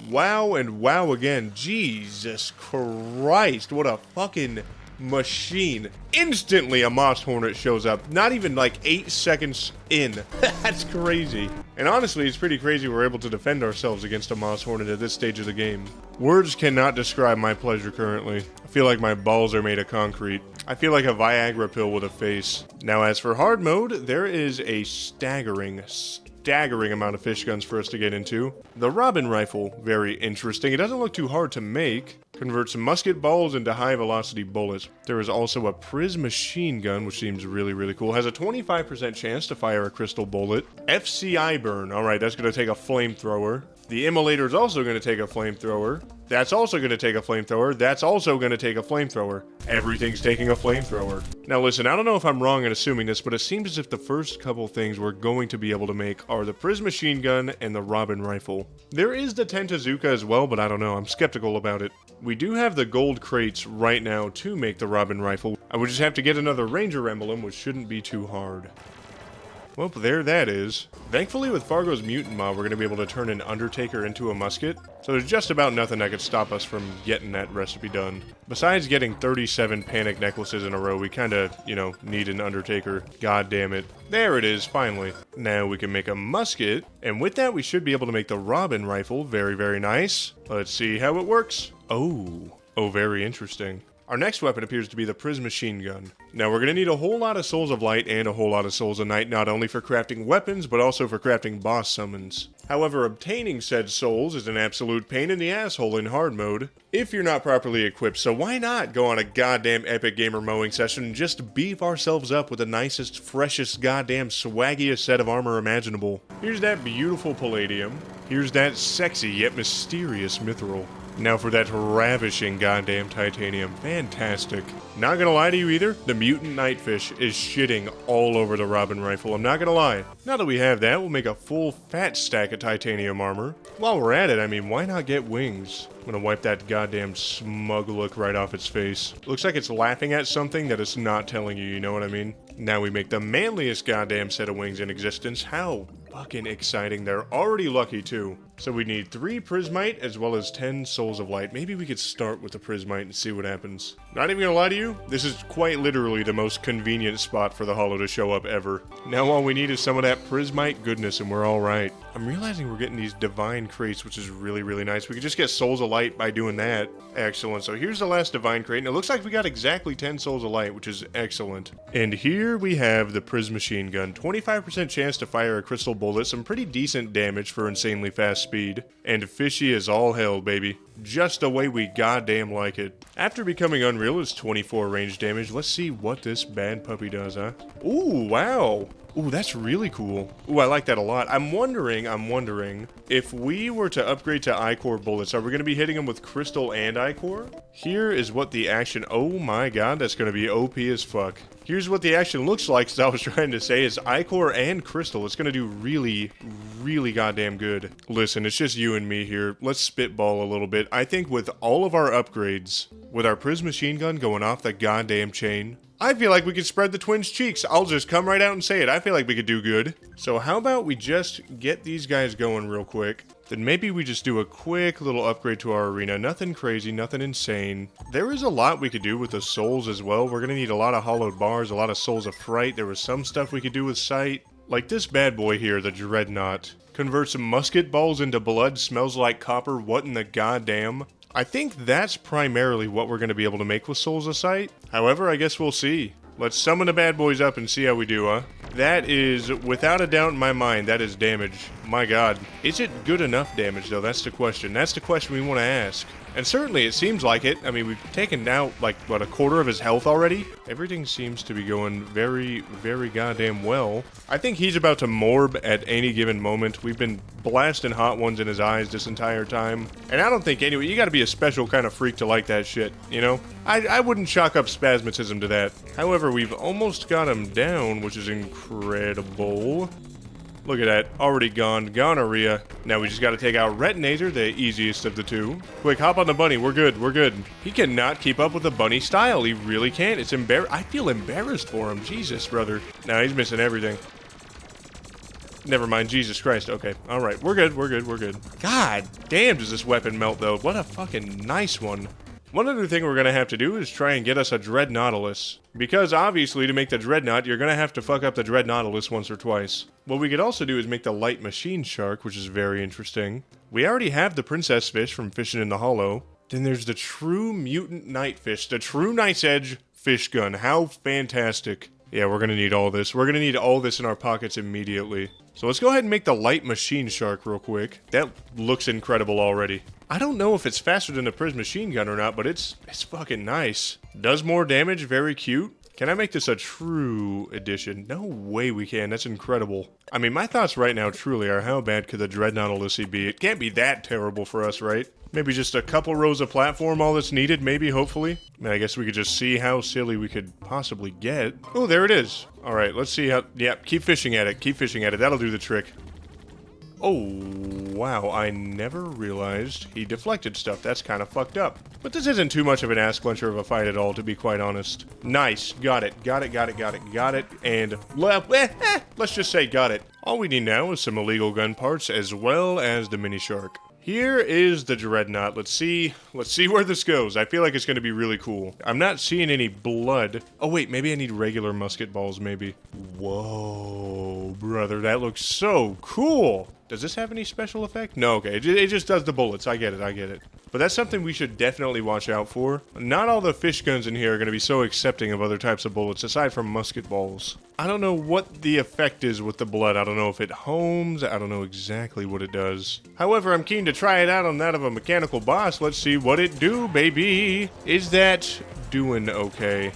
and wow again. Jesus Christ, what a fucking machine. Instantly a Moss Hornet shows up. Not even like 8 seconds in. That's crazy. And honestly, it's pretty crazy we're able to defend ourselves against a Moss Hornet at this stage of the game. Words cannot describe my pleasure currently. I feel like my balls are made of concrete. I feel like a Viagra pill with a face. Now as for hard mode, there is a staggering amount of fish guns for us to get into. The Robin Rifle, very interesting. It doesn't look too hard to make. Converts musket balls into high velocity bullets. There is also a Prism machine gun, which seems really, really cool. Has a 25% chance to fire a crystal bullet. FCI burn. Alright, that's going to take a flamethrower. The Immolator is also going to take a flamethrower. That's also going to take a flamethrower. That's also going to take a flamethrower. Everything's taking a flamethrower. Now listen, I don't know if I'm wrong in assuming this, but it seems as if the first couple things we're going to be able to make are the Prism machine gun and the Robin Rifle. There is the Tentazuka as well, but I don't know. I'm skeptical about it. We do have the gold crates right now to make the Robin Rifle. I would just have to get another Ranger emblem, which shouldn't be too hard. Well, there that is. Thankfully, with Fargo's mutant mob, we're going to be able to turn an Undertaker into a musket. So there's just about nothing that could stop us from getting that recipe done. Besides getting 37 panic necklaces in a row, we kind of, you know, need an Undertaker. God damn it. There it is, finally. Now we can make a musket, and with that we should be able to make the Robin rifle. Very, very nice. Let's see how it works. Oh, very interesting. Our next weapon appears to be the Prism Machine Gun. Now we're going to need a whole lot of Souls of Light and a whole lot of Souls of Night, not only for crafting weapons, but also for crafting boss summons. However, obtaining said souls is an absolute pain in the asshole in hard mode, if you're not properly equipped, so why not go on a goddamn epic gamer mowing session and just beef ourselves up with the nicest, freshest, goddamn swaggiest set of armor imaginable. Here's that beautiful palladium. Here's that sexy yet mysterious mithril. Now for that ravishing goddamn titanium. Fantastic. Not gonna lie to you either, the mutant nightfish is shitting all over the Robin rifle. I'm not gonna lie. Now that we have that, we'll make a full fat stack of titanium armor. While we're at it, I mean, why not get wings? I'm gonna wipe that goddamn smug look right off its face. Looks like it's laughing at something that it's not telling you, you know what I mean? Now we make the manliest goddamn set of wings in existence. How fucking exciting. They're already lucky too. So we need 3 Prismite as well as 10 Souls of Light. Maybe we could start with the Prismite and see what happens. Not even gonna lie to you, this is quite literally the most convenient spot for the Hollow to show up ever. Now all we need is some of that Prismite goodness and we're alright. I'm realizing we're getting these divine crates, which is really, really nice. We could just get Souls of Light by doing that. Excellent. So here's the last divine crate, and it looks like we got exactly 10 Souls of Light, which is excellent. And here we have the Prism Machine Gun. 25% chance to fire a crystal bullet, some pretty decent damage for insanely fast speed. And fishy as all hell, baby. Just the way we goddamn like it. After becoming unreal, it's 24 range damage. Let's see what this bad puppy does, huh? Ooh, wow. Ooh, that's really cool. Ooh, I like that a lot. I'm wondering if we were to upgrade to Ichor bullets, are we going to be hitting them with Crystal and Ichor? Here is what the action, oh my god, that's going to be OP as fuck. Here's what the action looks like, as I was trying to say, is Ichor and Crystal. It's going to do really, really goddamn good. Listen, it's just you and me here. Let's spitball a little bit. I think with all of our upgrades, with our Prism Machine Gun going off the goddamn chain, I feel like we could spread the twins' cheeks. I'll just come right out and say it. I feel like we could do good. So how about we just get these guys going real quick. Then maybe we just do a quick little upgrade to our arena. Nothing crazy, nothing insane. There is a lot we could do with the souls as well. We're going to need a lot of hollowed bars, a lot of souls of fright. There was some stuff we could do with sight. Like this bad boy here, the Dreadnought. Convert some musket balls into blood, smells like copper, what in the goddamn? I think that's primarily what we're going to be able to make with Souls of Sight. However, I guess we'll see. Let's summon the bad boys up and see how we do, huh? That is, without a doubt in my mind, that is damage. My god. Is it good enough damage, though? That's the question. That's the question we want to ask. And certainly, it seems like it. I mean, we've taken out, like, what, a quarter of his health already? Everything seems to be going very, very goddamn well. I think he's about to morb at any given moment. We've been blasting hot ones in his eyes this entire time. And I don't think, anyway, you gotta be a special kind of freak to like that shit, you know? I wouldn't chalk up spasmatism to that. However, we've almost got him down, which is incredible. Look at that, already gone, gonorrhea. Now we just gotta take out Retinator, the easiest of the two. Quick, hop on the bunny, we're good, we're good. He cannot keep up with the bunny style, he really can't. It's I feel embarrassed for him, Jesus, brother. Now he's missing everything. Never mind, Jesus Christ, okay. Alright, we're good, we're good, we're good. God damn, does this weapon melt though. What a fucking nice one. One other thing we're going to have to do is try and get us a Dreadnautilus. Because obviously to make the Dreadnought, you're going to have to fuck up the Dreadnautilus once or twice. What we could also do is make the Light Machine Shark, which is very interesting. We already have the Princess Fish from Fishing in the Hollow. Then there's the true Mutant Nightfish, the true Night's Edge Fish Gun. How fantastic. Yeah, we're going to need all this. We're going to need all this in our pockets immediately. So let's go ahead and make the Light Machine Shark real quick. That looks incredible already. I don't know if it's faster than the Prism Machine Gun or not, but it's fucking nice. Does more damage, very cute. Can I make this a true edition? No way we can, that's incredible. I mean, my thoughts right now truly are how bad could the Dreadnautilus be? It can't be that terrible for us, right? Maybe just a couple rows of platform, all that's needed, maybe, hopefully. I mean, I guess we could just see how silly we could possibly get. Oh, there it is. All right, let's see how, yeah, keep fishing at it, that'll do the trick. Oh, wow, I never realized he deflected stuff. That's kind of fucked up. But this isn't too much of an ass-clencher of a fight at all, to be quite honest. Nice. Got it. Got it, got it, got it, got it. And let's just say got it. All we need now is some illegal gun parts, as well as the mini shark. Here is the Dreadnought. Let's see where this goes. I feel like it's going to be really cool. I'm not seeing any blood. Oh wait, maybe I need regular musket balls, maybe. Whoa, brother, that looks so cool. Does this have any special effect? No, okay, it just does the bullets. I get it. But that's something we should definitely watch out for. Not all the fish guns in here are going to be so accepting of other types of bullets, aside from musket balls. I don't know what the effect is with the blood. I don't know if it homes. I don't know exactly what it does. However, I'm keen to try it out on that of a mechanical boss. Let's see what it do, baby. Is that doing okay?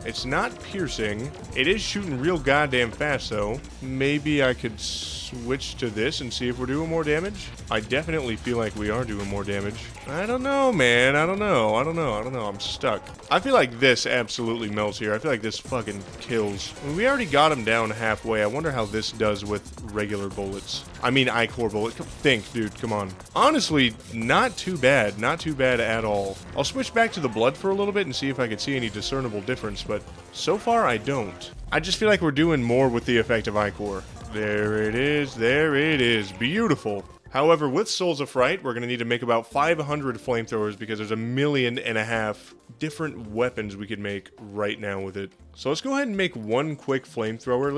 It's not piercing. It is shooting real goddamn fast, though. Maybe I could switch to this and see if we're doing more damage? I definitely feel like we are doing more damage. I don't know, man. I don't know. I'm stuck. I feel like this absolutely melts here. I feel like this fucking kills. I mean, we already got him down halfway. I wonder how this does with regular bullets. I mean, iCore bullets. Think, dude. Come on. Honestly, not too bad. Not too bad at all. I'll switch back to the blood for a little bit and see if I can see any discernible difference, but so far I don't. I just feel like we're doing more with the effect of iCore. There it is. There it is. Beautiful. However, with Souls of Fright, we're going to need to make about 500 flamethrowers because there's 1.5 million different weapons we could make right now with it. So let's go ahead and make one quick flamethrower.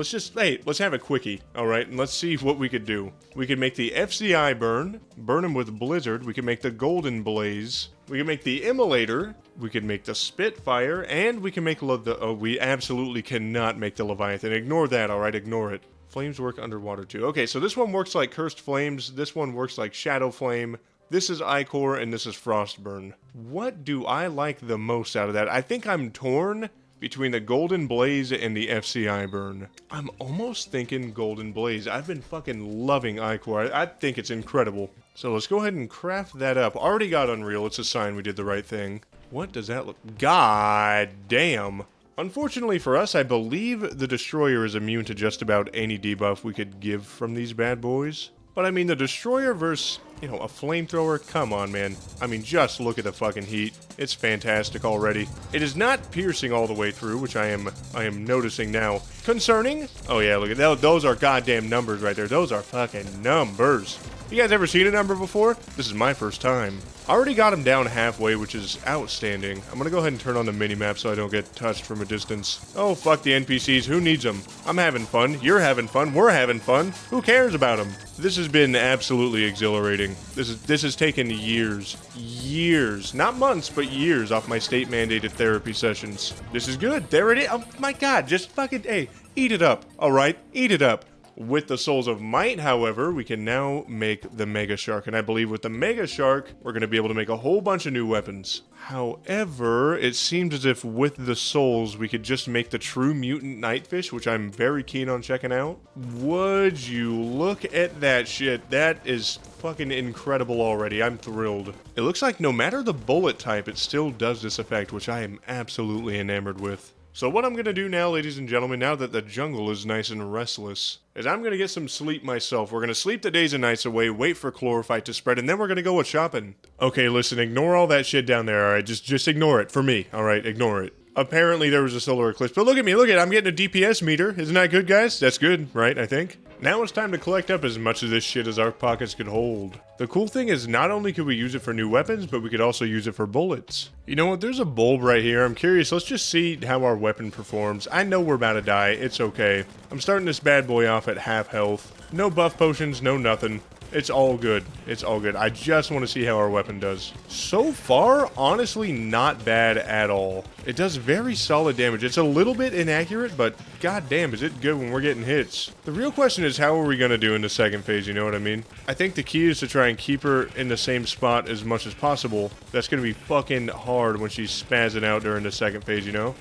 Let's have a quickie, alright? And let's see what we could do. We could make the FCI burn them with Blizzard. We can make the Golden Blaze. We can make the Immolator. We can make the Spitfire. And we can make we absolutely cannot make the Leviathan. Ignore that, alright? Ignore it. Flames work underwater too. Okay, so this one works like Cursed Flames. This one works like Shadow Flame. This is iCore, and this is Frostburn. What do I like the most out of that? I think I'm torn between the Golden Blaze and the FCI burn. I'm almost thinking Golden Blaze. I've been fucking loving iCore. I think it's incredible. So let's go ahead and craft that up. Already got Unreal. It's a sign we did the right thing. What does that look? God damn. Unfortunately for us, I believe the Destroyer is immune to just about any debuff we could give from these bad boys. But I mean, the Destroyer versus, a flamethrower, come on, man. I mean, just look at the fucking heat. It's fantastic already. It is not piercing all the way through, which I am noticing now. Concerning? Oh yeah, look at that. Those are goddamn numbers right there. Those are fucking numbers. You guys ever seen a number before? This is my first time. I already got him down halfway, which is outstanding. I'm gonna go ahead and turn on the minimap so I don't get touched from a distance. Oh, fuck the NPCs. Who needs them? I'm having fun. You're having fun. We're having fun. Who cares about them? This has been absolutely exhilarating. This has taken years, not months, but years off my state-mandated therapy sessions. This is good. There it is. Oh my god, just fucking, hey, eat it up, alright? Eat it up. With the Souls of Might, however, we can now make the megashark, and I believe with the megashark, we're going to be able to make a whole bunch of new weapons. However, it seems as if with the souls, we could just make the true mutant nightfish, which I'm very keen on checking out. Would you look at that shit? That is fucking incredible already. I'm thrilled. It looks like no matter the bullet type, it still does this effect, which I am absolutely enamored with. So what I'm going to do now, ladies and gentlemen, now that the jungle is nice and restless, is I'm going to get some sleep myself. We're going to sleep the days and nights away, wait for chlorophyte to spread, and then we're going to go shopping. Okay, listen, ignore all that shit down there, alright? Just ignore it, for me, alright? Ignore it. Apparently there was a solar eclipse, but look at me, I'm getting a DPS meter. Isn't that good, guys? That's good, right, I think? Now it's time to collect up as much of this shit as our pockets could hold. The cool thing is not only could we use it for new weapons, but we could also use it for bullets. You know what, there's a bulb right here. I'm curious, let's just see how our weapon performs. I know we're about to die, it's okay. I'm starting this bad boy off at half health. No buff potions, no nothing. It's all good. It's all good. I just want to see how our weapon does. So far, honestly, not bad at all. It does very solid damage. It's a little bit inaccurate, but goddamn, is it good when we're getting hits. The real question is, how are we going to do in the second phase, you know what I mean? I think the key is to try and keep her in the same spot as much as possible. That's going to be fucking hard when she's spazzing out during the second phase, you know?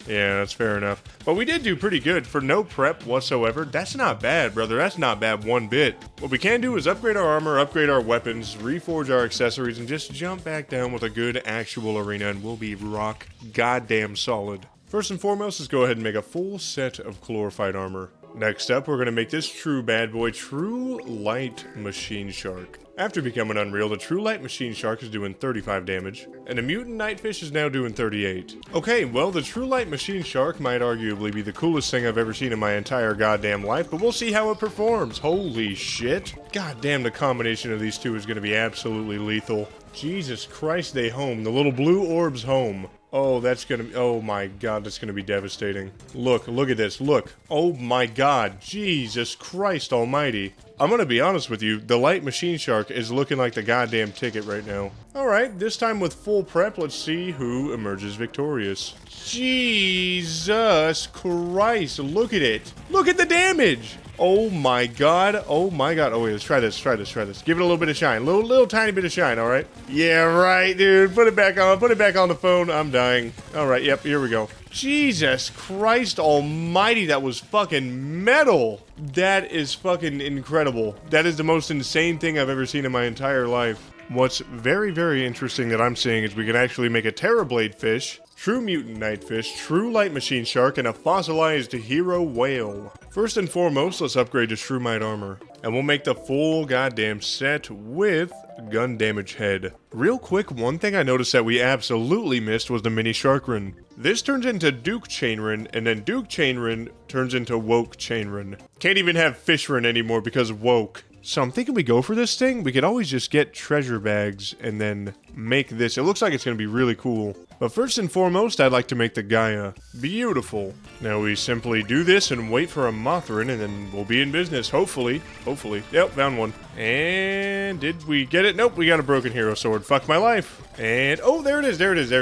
Yeah, that's fair enough. But we did do pretty good for no prep whatsoever. That's not bad, brother. That's not bad one bit. What we can do is upgrade our armor, upgrade our weapons, reforge our accessories, and just jump back down with a good actual arena, and we'll be rock goddamn solid. First and foremost, let's go ahead and make a full set of chlorophyte armor. Next up, we're going to make this true bad boy, True Light Machine Shark. After becoming unreal, the True Light Machine Shark is doing 35 damage, and the Mutant Nightfish is now doing 38. Okay, well, the True Light Machine Shark might arguably be the coolest thing I've ever seen in my entire goddamn life, but we'll see how it performs. Holy shit. Goddamn, the combination of these two is going to be absolutely lethal. Jesus Christ, they home. The little blue orbs home. Oh, that's gonna be, oh my god, that's gonna be devastating. Look at this, look. Oh my god, Jesus Christ almighty. I'm gonna be honest with you, the Light Machine Shark is looking like the goddamn ticket right now. Alright, this time with full prep, let's see who emerges victorious. Jesus Christ, look at it. Look at the damage. Oh my god, oh my god. Oh wait, let's try this. Give it a little bit of shine, little tiny bit of shine, alright? Yeah, right, dude, put it back on the phone, I'm dying. Alright, yep, here we go. Jesus Christ almighty, that was fucking metal. That is fucking incredible. That is the most insane thing I've ever seen in my entire life. What's very, very interesting that I'm seeing is we can actually make a Terrablade fish, True Mutant Nightfish, True Light Machine Shark, and a fossilized Hero Whale. First and foremost, let's upgrade to Shroomite Armor. And we'll make the full goddamn set with Gun Damage Head. Real quick, one thing I noticed that we absolutely missed was the Mini Sharkrin. This turns into Duke Chainrin, and then Duke Chainrin turns into Woke Chainrin. Can't even have Fishrin anymore because of Woke. So I'm thinking we go for this thing. We could always just get treasure bags and then make this. It looks like it's going to be really cool. But first and foremost, I'd like to make the Gaia. Beautiful. Now we simply do this and wait for a Mothrin, and then we'll be in business, hopefully. Hopefully. Yep, found one. And did we get it? Nope, we got a broken hero sword. Fuck my life. And, oh, there it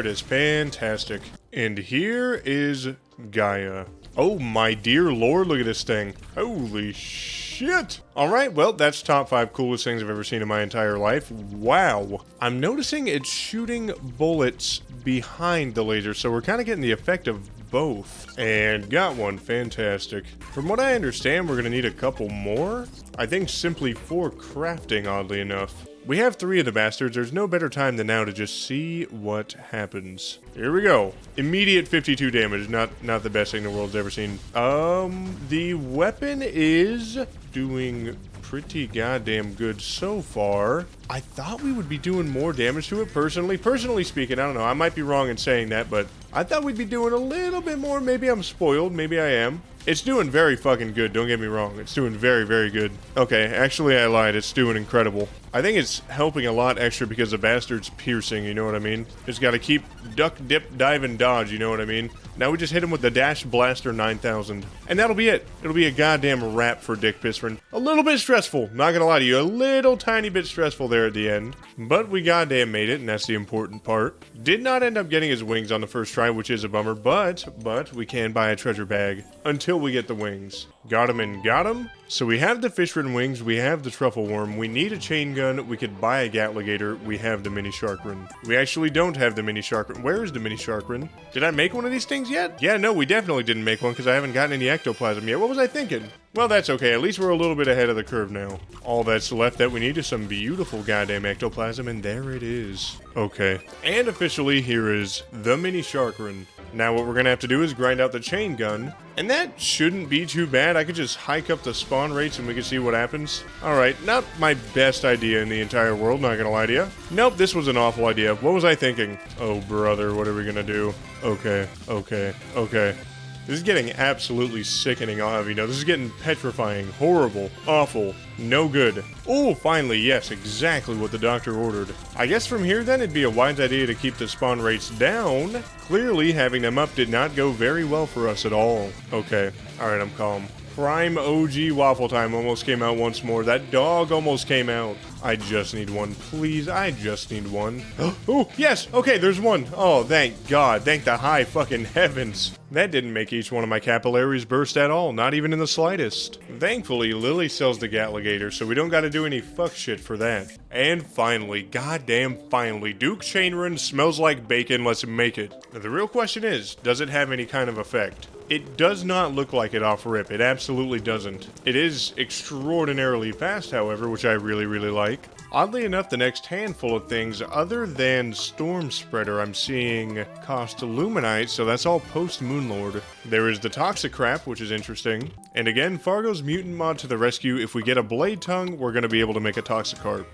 is. Fantastic. And here is Gaia. Oh my dear lord, look at this thing. Holy shit. Alright, well, that's top 5 coolest things I've ever seen in my entire life. Wow. I'm noticing it's shooting bullets behind the laser, so we're kind of getting the effect of both. And got one. Fantastic. From what I understand, we're going to need a couple more. I think simply for crafting, oddly enough. We have 3 of the bastards. There's no better time than now to just see what happens. Here we go. Immediate 52 damage. Not the best thing the world's ever seen. The weapon is doing pretty goddamn good so far. I thought we would be doing more damage to it personally. Personally speaking, I don't know. I might be wrong in saying that, but I thought we'd be doing a little bit more. Maybe I'm spoiled. Maybe I am. It's doing very fucking good, don't get me wrong. It's doing very, very good. Okay, actually I lied. It's doing incredible. I think it's helping a lot extra because the bastard's piercing, you know what I mean? Just gotta keep duck, dip, dive, and dodge, you know what I mean? Now we just hit him with the Dash Blaster 9000. And that'll be it. It'll be a goddamn wrap for Dick Pissrin. A little bit stressful, not gonna lie to you. A little tiny bit stressful there at the end. But we goddamn made it, and that's the important part. Did not end up getting his wings on the first try, which is a bummer, but we can buy a treasure bag until we get the wings. Got him and got him. So we have the Fishrin wings, we have the Truffle Worm, we need a chain gun, we could buy a Gatligator, we have the Mini Sharkrin. We actually don't have the Mini Sharkrin. Where is the Mini Sharkrin? Did I make one of these things yet? Yeah, no, we definitely didn't make one because I haven't gotten any ectoplasm yet. What was I thinking? Well, that's okay. At least we're a little bit ahead of the curve now. All that's left that we need is some beautiful goddamn ectoplasm, and there it is. Okay. And officially, here is the Mini Sharkrin. Now what we're gonna have to do is grind out the chain gun, and that shouldn't be too bad. I could just hike up the spawn rates and we can see what happens. Alright, not my best idea in the entire world, not gonna lie to you. Nope, this was an awful idea. What was I thinking? Oh brother, what are we gonna do? Okay. This is getting absolutely sickening, I'll have you know. This is getting petrifying, horrible, awful, no good. Oh, finally, yes, exactly what the doctor ordered. I guess from here then it'd be a wise idea to keep the spawn rates down. Clearly, having them up did not go very well for us at all. Okay, alright, I'm calm. Prime OG WaffleTime almost came out once more. That dog almost came out. I just need one, please. I just need one. Oh, yes. Okay, there's one. Oh, thank God. Thank the high fucking heavens. That didn't make each one of my capillaries burst at all. Not even in the slightest. Thankfully, Lily sells the Gatligator, so we don't gotta do any fuck shit for that. And finally, goddamn finally, Duke Chainrin smells like bacon. Let's make it. Now, the real question is, does it have any kind of effect? It does not look like it off rip. It absolutely doesn't. It is extraordinarily fast, however, which I really, really like. Oddly enough, the next handful of things, other than Storm Spreader, I'm seeing cost Luminite, so that's all post-Moonlord. There is the Toxic Crap, which is interesting. And again, Fargo's Mutant mod to the rescue. If we get a Blade Tongue, we're going to be able to make a Toxic Carp.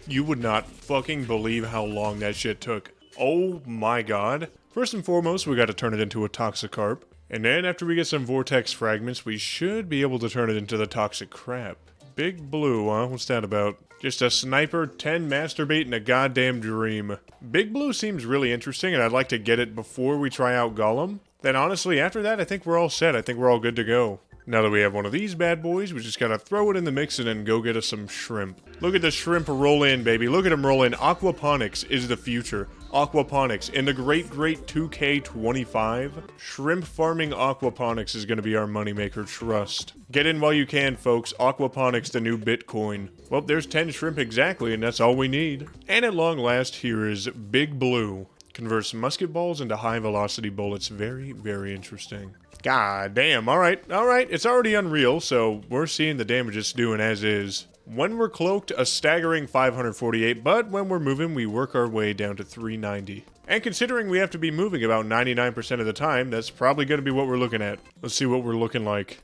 You would not fucking believe how long that shit took. Oh my god. First and foremost, we got to turn it into a Toxic Carp. And then after we get some Vortex Fragments, we should be able to turn it into the Toxic Crap. Big Blue, huh? What's that about? Just a sniper, 10 masturbate, and a goddamn dream. Big Blue seems really interesting, and I'd like to get it before we try out Golem. Then honestly, after that, I think we're all set. I think we're all good to go. Now that we have one of these bad boys, we just gotta throw it in the mix and then go get us some shrimp. Look at the shrimp roll in, baby. Look at them roll in. Aquaponics is the future. Aquaponics. In the great 2K25, shrimp farming aquaponics is going to be our moneymaker, trust. Get in while you can, folks. Aquaponics, the new Bitcoin. Well, there's 10 shrimp exactly, and that's all we need. And at long last, here is Big Blue. Converts musket balls into high-velocity bullets. Very, very interesting. God damn. Alright. It's already unreal, so we're seeing the damage it's doing as is. When we're cloaked, a staggering 548, but when we're moving, we work our way down to 390. And considering we have to be moving about 99% of the time, that's probably going to be what we're looking at. Let's see what we're looking like.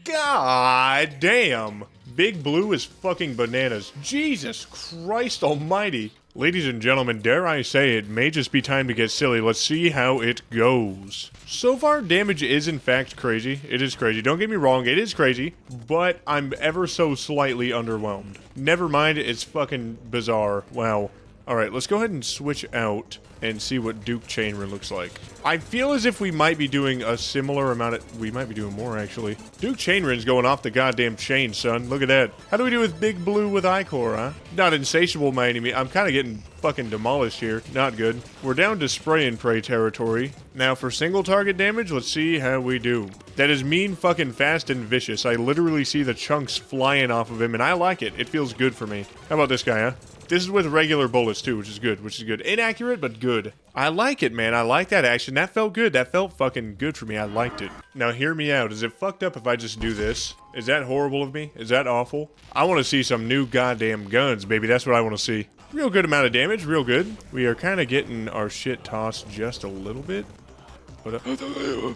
God damn! Big Blue is fucking bananas. Jesus Christ almighty. Ladies and gentlemen, dare I say it may just be time to get silly. Let's see how it goes. So far, damage is in fact crazy. It is crazy. Don't get me wrong, it is crazy. But I'm ever so slightly underwhelmed. Never mind, it's fucking bizarre. Wow. Alright, let's go ahead and switch out and see what Duke Chainrin looks like. I feel as if we might be doing a similar amount of... We might be doing more, actually. Duke Chainrin's going off the goddamn chain, son. Look at that. How do we do with Big Blue with Icor, huh? Not insatiable by any means. I'm kind of getting fucking demolished here. Not good. We're down to spray and pray territory. Now, for single target damage, let's see how we do. That is mean, fucking fast, and vicious. I literally see the chunks flying off of him, and I like it. It feels good for me. How about this guy, huh? This is with regular bullets, too, which is good, Inaccurate, but good. I like it, man. I like that action. That felt good. That felt fucking good for me. I liked it. Now, hear me out. Is it fucked up if I just do this? Is that horrible of me? Is that awful? I want to see some new goddamn guns, baby. That's what I want to see. Real good amount of damage. Real good. We are kind of getting our shit tossed just a little bit. But,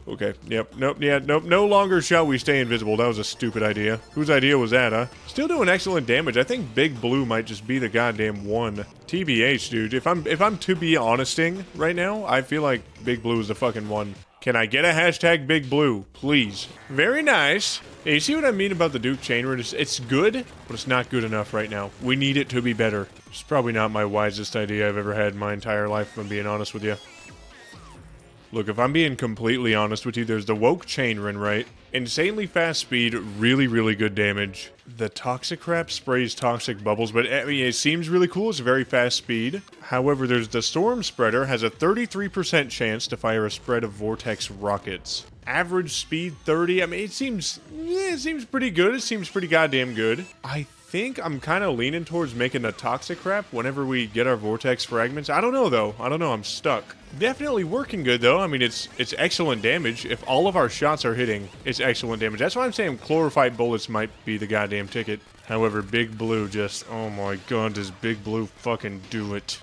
okay, yep, nope, yeah, nope, no longer shall we stay invisible. That was a stupid idea. Whose idea was that, huh? Still doing excellent damage. I think Big Blue might just be the goddamn one. TBH, dude. If I'm to be honesting right now, I feel like Big Blue is the fucking one. Can I get a hashtag Big Blue, please? Very nice. Yeah, you see what I mean about the Duke Chainrin? It's good, but it's not good enough right now. We need it to be better. It's probably not my wisest idea I've ever had in my entire life, if I'm being honest with you. Look, if I'm being completely honest with you, there's the Woke Chainrin, right? Insanely fast speed, really, really good damage. The Toxic Crap sprays toxic bubbles, but I mean, it seems really cool. It's very fast speed. However, there's the Storm Spreader, has a 33% chance to fire a spread of Vortex rockets. Average speed 30. I mean, it seems pretty good. It seems pretty goddamn good. I think I'm kind of leaning towards making a Toxic Crap whenever we get our Vortex fragments. I don't know, though. I don't know. I'm stuck. Definitely working good, though. I mean, it's excellent damage. If all of our shots are hitting, it's excellent damage. That's why I'm saying Chlorophyte bullets might be the goddamn ticket. However, Big Blue just... Oh my god, does Big Blue fucking do it.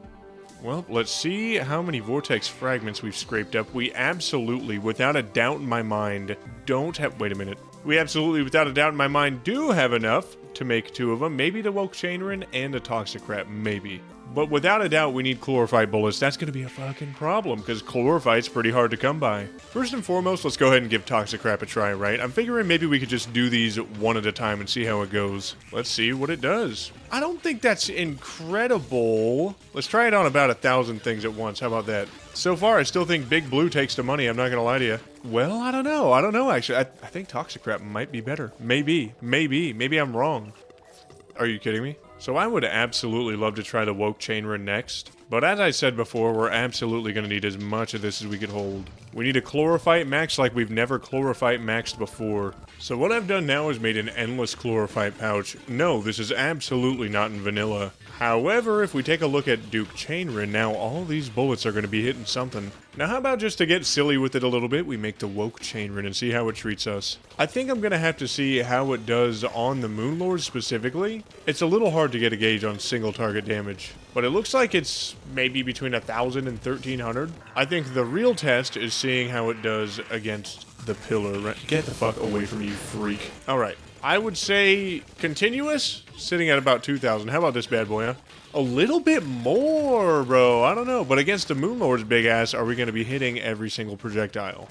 Well, let's see how many Vortex fragments we've scraped up. We absolutely, without a doubt in my mind, don't have... Wait a minute. We absolutely, without a doubt in my mind, do have enough to make 2 of them. Maybe the Woke Chainrin and a Toxic Crap. Maybe. But without a doubt, we need Chlorophyte bullets. That's going to be a fucking problem, because Chlorophyte's pretty hard to come by. First and foremost, let's go ahead and give Toxic Crap a try, right? I'm figuring maybe we could just do these one at a time and see how it goes. Let's see what it does. I don't think that's incredible. Let's try it on about 1,000 things at once. How about that? So far, I still think Big Blue takes the money. I'm not going to lie to you. Well, I don't know. I don't know, actually. I think Toxic Crap might be better. Maybe. Maybe I'm wrong. Are you kidding me? So I would absolutely love to try the Woke Chainrin next. But as I said before, we're absolutely going to need as much of this as we could hold. We need a chlorophyte max like we've never chlorophyte maxed before. So what I've done now is made an endless chlorophyte pouch. No, this is absolutely not in vanilla. However, if we take a look at Duke Chainrin, now all these bullets are going to be hitting something. Now how about just to get silly with it a little bit, we make the Woke Chainrin and see how it treats us. I think I'm going to have to see how it does on the Moonlord specifically. It's a little hard to get a gauge on single target damage, but it looks like it's maybe between 1,000 and 1,300. I think the real test is seeing how it does against the pillar. Get the fuck away from me, you freak. Alright, I would say continuous, sitting at about 2,000. How about this bad boy, huh? A little bit more, bro. I don't know. But against the Moonlord's big ass, are we going to be hitting every single projectile?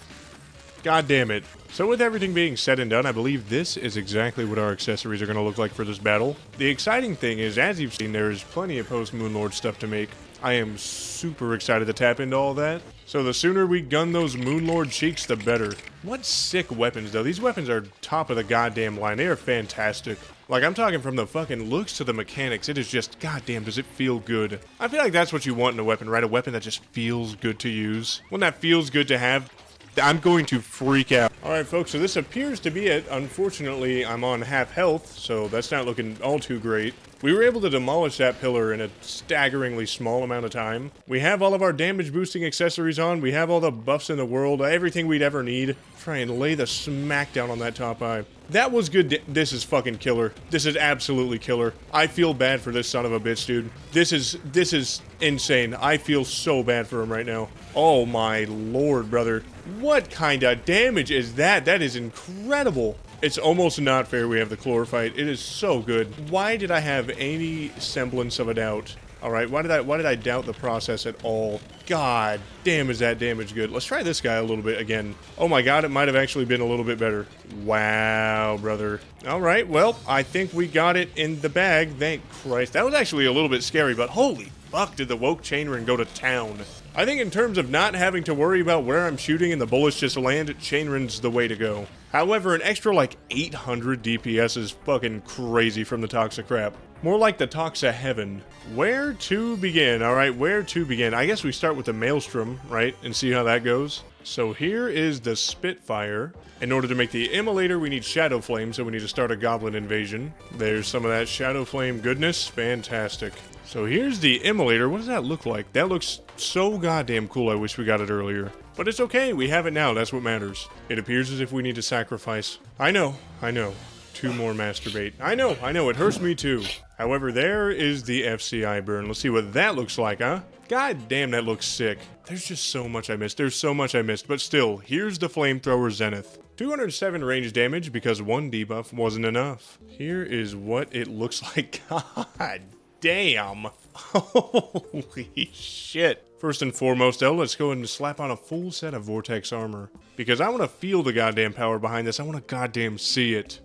God damn it. So with everything being said and done, I believe this is exactly what our accessories are going to look like for this battle. The exciting thing is, as you've seen, there is plenty of post-Moonlord stuff to make. I am super excited to tap into all that. So the sooner we gun those Moonlord cheeks, the better. What sick weapons, though. These weapons are top of the goddamn line. They are fantastic. Like, I'm talking from the fucking looks to the mechanics. It is just, goddamn, does it feel good. I feel like that's what you want in a weapon, right? A weapon that just feels good to use. One that feels good to have. I'm going to freak out. Alright, folks, so this appears to be it. Unfortunately, I'm on half health, so that's not looking all too great. We were able to demolish that pillar in a staggeringly small amount of time. We have all of our damage boosting accessories on. We have all the buffs in the world, everything we'd ever need. Try and lay the smack down on that top eye. That was good. This is fucking killer. This is absolutely killer. I feel bad for this son of a bitch, dude. This is insane. I feel so bad for him right now. Oh my lord, brother. What kind of damage is that? That is incredible. It's almost not fair we have the chlorophyte. It is so good. Why did I have any semblance of a doubt? Alright, why did I doubt the process at all? God damn, is that damage good. Let's try this guy a little bit again. Oh my god, it might have actually been a little bit better. Wow, brother. Alright, well, I think we got it in the bag. Thank Christ. That was actually a little bit scary, but holy fuck did the Woke Chainrin go to town. I think in terms of not having to worry about where I'm shooting and the bullets just land, Chainrin's the way to go. However, an extra like 800 DPS is fucking crazy from the toxic crap. More like the Toxa Heaven. Where to begin? Alright, where to begin? I guess we start with the Maelstrom, right? And see how that goes. So here is the Spitfire. In order to make the Immolator, we need Shadow Flame, so we need to start a Goblin invasion. There's some of that Shadow Flame goodness. Fantastic. So here's the Immolator. What does that look like? That looks so goddamn cool. I wish we got it earlier. But it's okay. We have it now. That's what matters. It appears as if we need to sacrifice. I know. 2 more masturbate. I know. It hurts me too. However, there is the FCI burn. Let's see what that looks like, huh? God damn, that looks sick. There's just so much I missed. There's so much I missed. But still, here's the Flamethrower Zenith. 207 range damage because 1 debuff wasn't enough. Here is what it looks like. God damn. Holy shit. First and foremost, though, let's go ahead and slap on a full set of Vortex armor. Because I want to feel the goddamn power behind this. I want to goddamn see it.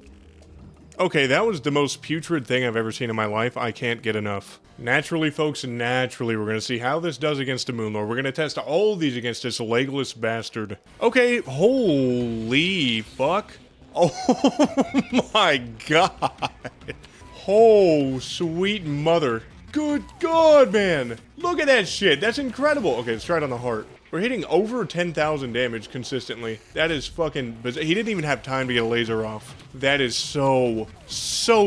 Okay, that was the most putrid thing I've ever seen in my life. I can't get enough. Naturally, folks, naturally, we're going to see how this does against the Moonlord. We're going to test all these against this legless bastard. Okay, holy fuck. Oh my god. Oh, sweet mother. Good God, man. Look at that shit. That's incredible. Okay, let's try it on the heart. We're hitting over 10,000 damage consistently. That is fucking bizarre. He didn't even have time to get a laser off. That is so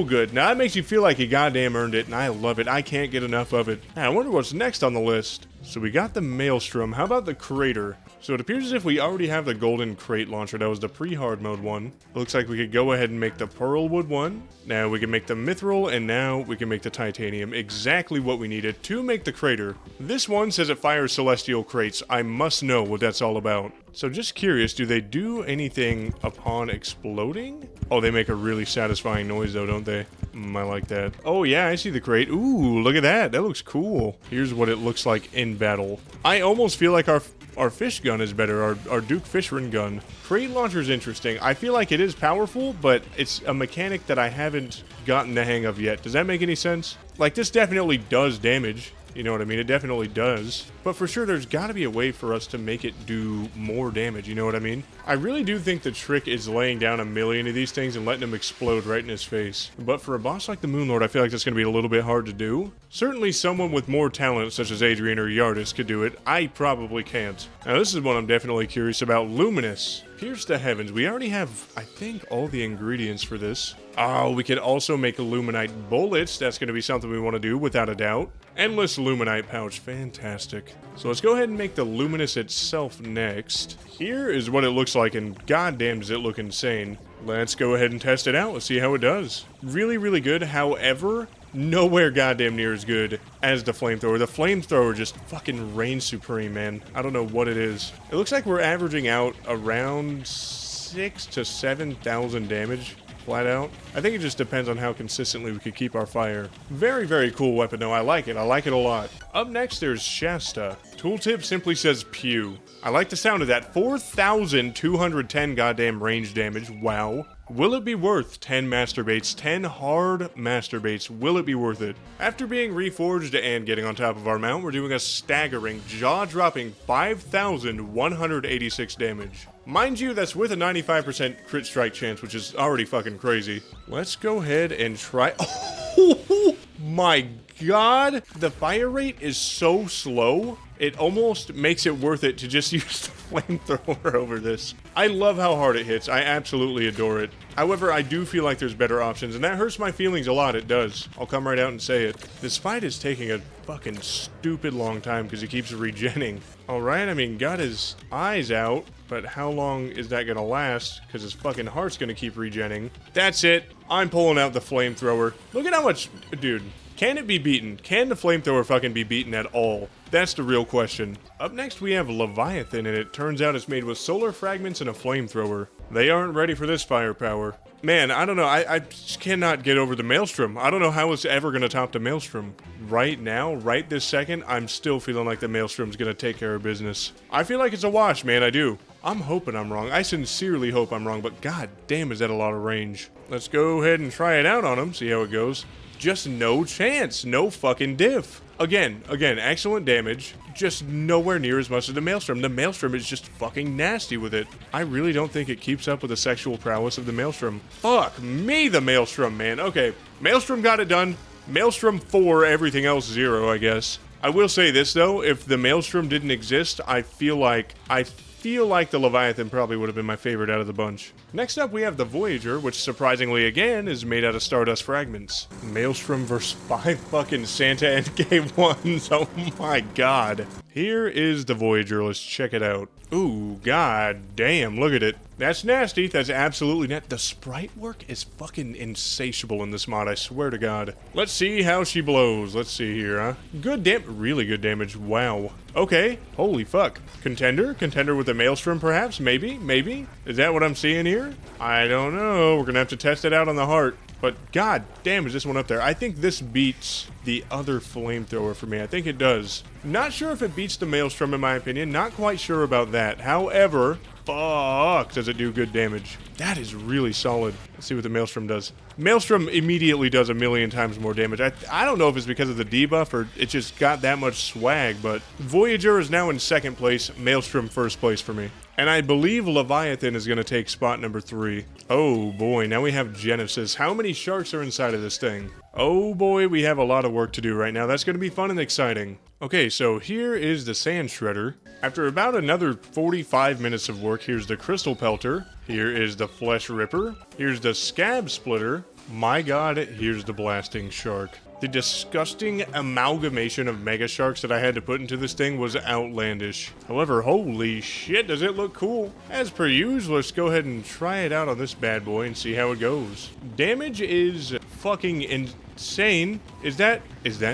good. Now, that makes you feel like you goddamn earned it, and I love it. I can't get enough of it. Now, I wonder what's next on the list. So we got the Maelstrom. How about the Crater? So it appears as if we already have the Golden Crate Launcher. That was the pre-hard mode one. Looks like we could go ahead and make the Pearlwood one. Now we can make the Mithril, and now we can make the Titanium. Exactly what we needed to make the Crater. This one says it fires Celestial Crates. I must know what that's all about. So just curious, do they do anything upon exploding? Oh, they make a really satisfying noise though, don't they? I like that. Oh yeah, I see the crate. Ooh, look at that. That looks cool. Here's what it looks like in battle. I almost feel like our fish gun is better, our Duke Fishrin gun. Crate launcher is interesting. I feel like it is powerful, but it's a mechanic that I haven't gotten the hang of yet. Does that make any sense? Like, this definitely does damage. You know what I mean? It definitely does. But for sure, there's got to be a way for us to make it do more damage. You know what I mean? I really do think the trick is laying down a million of these things and letting them explode right in his face. But for a boss like the Moonlord, I feel like that's going to be a little bit hard to do. Certainly someone with more talent, such as Adrian or Yardis, could do it. I probably can't. Now, this is one I'm definitely curious about. Luminance. Pierce the heavens. We already have, I think, all the ingredients for this. Oh, we could also make Luminite bullets. That's going to be something we want to do, without a doubt. Endless Luminite pouch. Fantastic. So let's go ahead and make the Luminous itself next. Here is what it looks like, and goddamn does it look insane. Let's go ahead and test it out. Let's see how it does. Really, really good. However, nowhere goddamn near as good as the flamethrower. The flamethrower just fucking reigns supreme, man. I don't know what it is. It looks like we're averaging out around 6,000 to 7,000 damage. Flat out. I think it just depends on how consistently we could keep our fire. Very, very cool weapon though. I like it. I like it a lot. Up next, there's Shasta. Tooltip simply says pew. I like the sound of that. 4,210 goddamn range damage. Wow. Will it be worth 10 masturbates? 10 hard masturbates. Will it be worth it? After being reforged and getting on top of our mount, we're doing a staggering, jaw-dropping 5,186 damage. Mind you, that's with a 95% crit strike chance, which is already fucking crazy. Let's go ahead and try... Oh my god! The fire rate is so slow, it almost makes it worth it to just use the flamethrower over this. I love how hard it hits. I absolutely adore it. However, I do feel like there's better options, and that hurts my feelings a lot. It does. I'll come right out and say it. This fight is taking a fucking stupid long time because he keeps regenning. Alright, I mean, got his eyes out, but how long is that gonna last? Because his fucking heart's gonna keep regenning. That's it. I'm pulling out the flamethrower. Look at how much... Dude, can it be beaten? Can the flamethrower fucking be beaten at all? That's the real question. Up next, we have Leviathan, and it turns out it's made with solar fragments and a flamethrower. They aren't ready for this firepower. Man, I don't know. I just cannot get over the Maelstrom. I don't know how it's ever going to top the Maelstrom. Right now, right this second, I'm still feeling like the Maelstrom's going to take care of business. I feel like it's a wash, man. I do. I'm hoping I'm wrong. I sincerely hope I'm wrong, but god damn, is that a lot of range. Let's go ahead and try it out on him, see how it goes. Just no chance. No fucking diff. Again, excellent damage. Just nowhere near as much as the Maelstrom. The Maelstrom is just fucking nasty with it. I really don't think it keeps up with the sexual prowess of the Maelstrom. Fuck me, the Maelstrom, man. Okay, Maelstrom got it done. Maelstrom 4, everything else 0, I guess. I will say this, though. If the Maelstrom didn't exist, I feel like the Leviathan probably would have been my favorite out of the bunch. Next up, we have the Voyager, which surprisingly, again, is made out of Stardust fragments. Maelstrom versus 5 fucking Santa NK1s. Oh my god. Here is the Voyager. Let's check it out. Ooh, god damn, look at it. That's nasty. That's absolutely nasty. The sprite work is fucking insatiable in this mod, I swear to god. Let's see how she blows. Let's see here, huh? Good really good damage. Wow. Okay. Holy fuck. Contender? Contender with a Maelstrom, perhaps? Maybe? Is that what I'm seeing here? I don't know. We're gonna have to test it out on the heart. But god damn, is this one up there. I think this beats the other flamethrower for me. I think it does. Not sure if it beats the Maelstrom in my opinion. Not quite sure about that. However, fuck, does it do good damage. That is really solid. Let's see what the Maelstrom does. Maelstrom immediately does a million times more damage. I don't know if it's because of the debuff or it just got that much swag, but Voyager is now in second place, Maelstrom first place for me. And I believe Leviathan is going to take spot number 3. Oh boy, now we have Genesis. How many sharks are inside of this thing? Oh boy, we have a lot of work to do right now. That's going to be fun and exciting. Okay, so here is the Sand Shredder. After about another 45 minutes of work, here's the Crystal Pelter. Here is the Flesh Ripper. Here's the Scab Splitter. My god, here's the Blasting Shark. The disgusting amalgamation of mega sharks that I had to put into this thing was outlandish. However, holy shit, does it look cool. As per usual, let's go ahead and try it out on this bad boy and see how it goes. Damage is fucking insane. Is that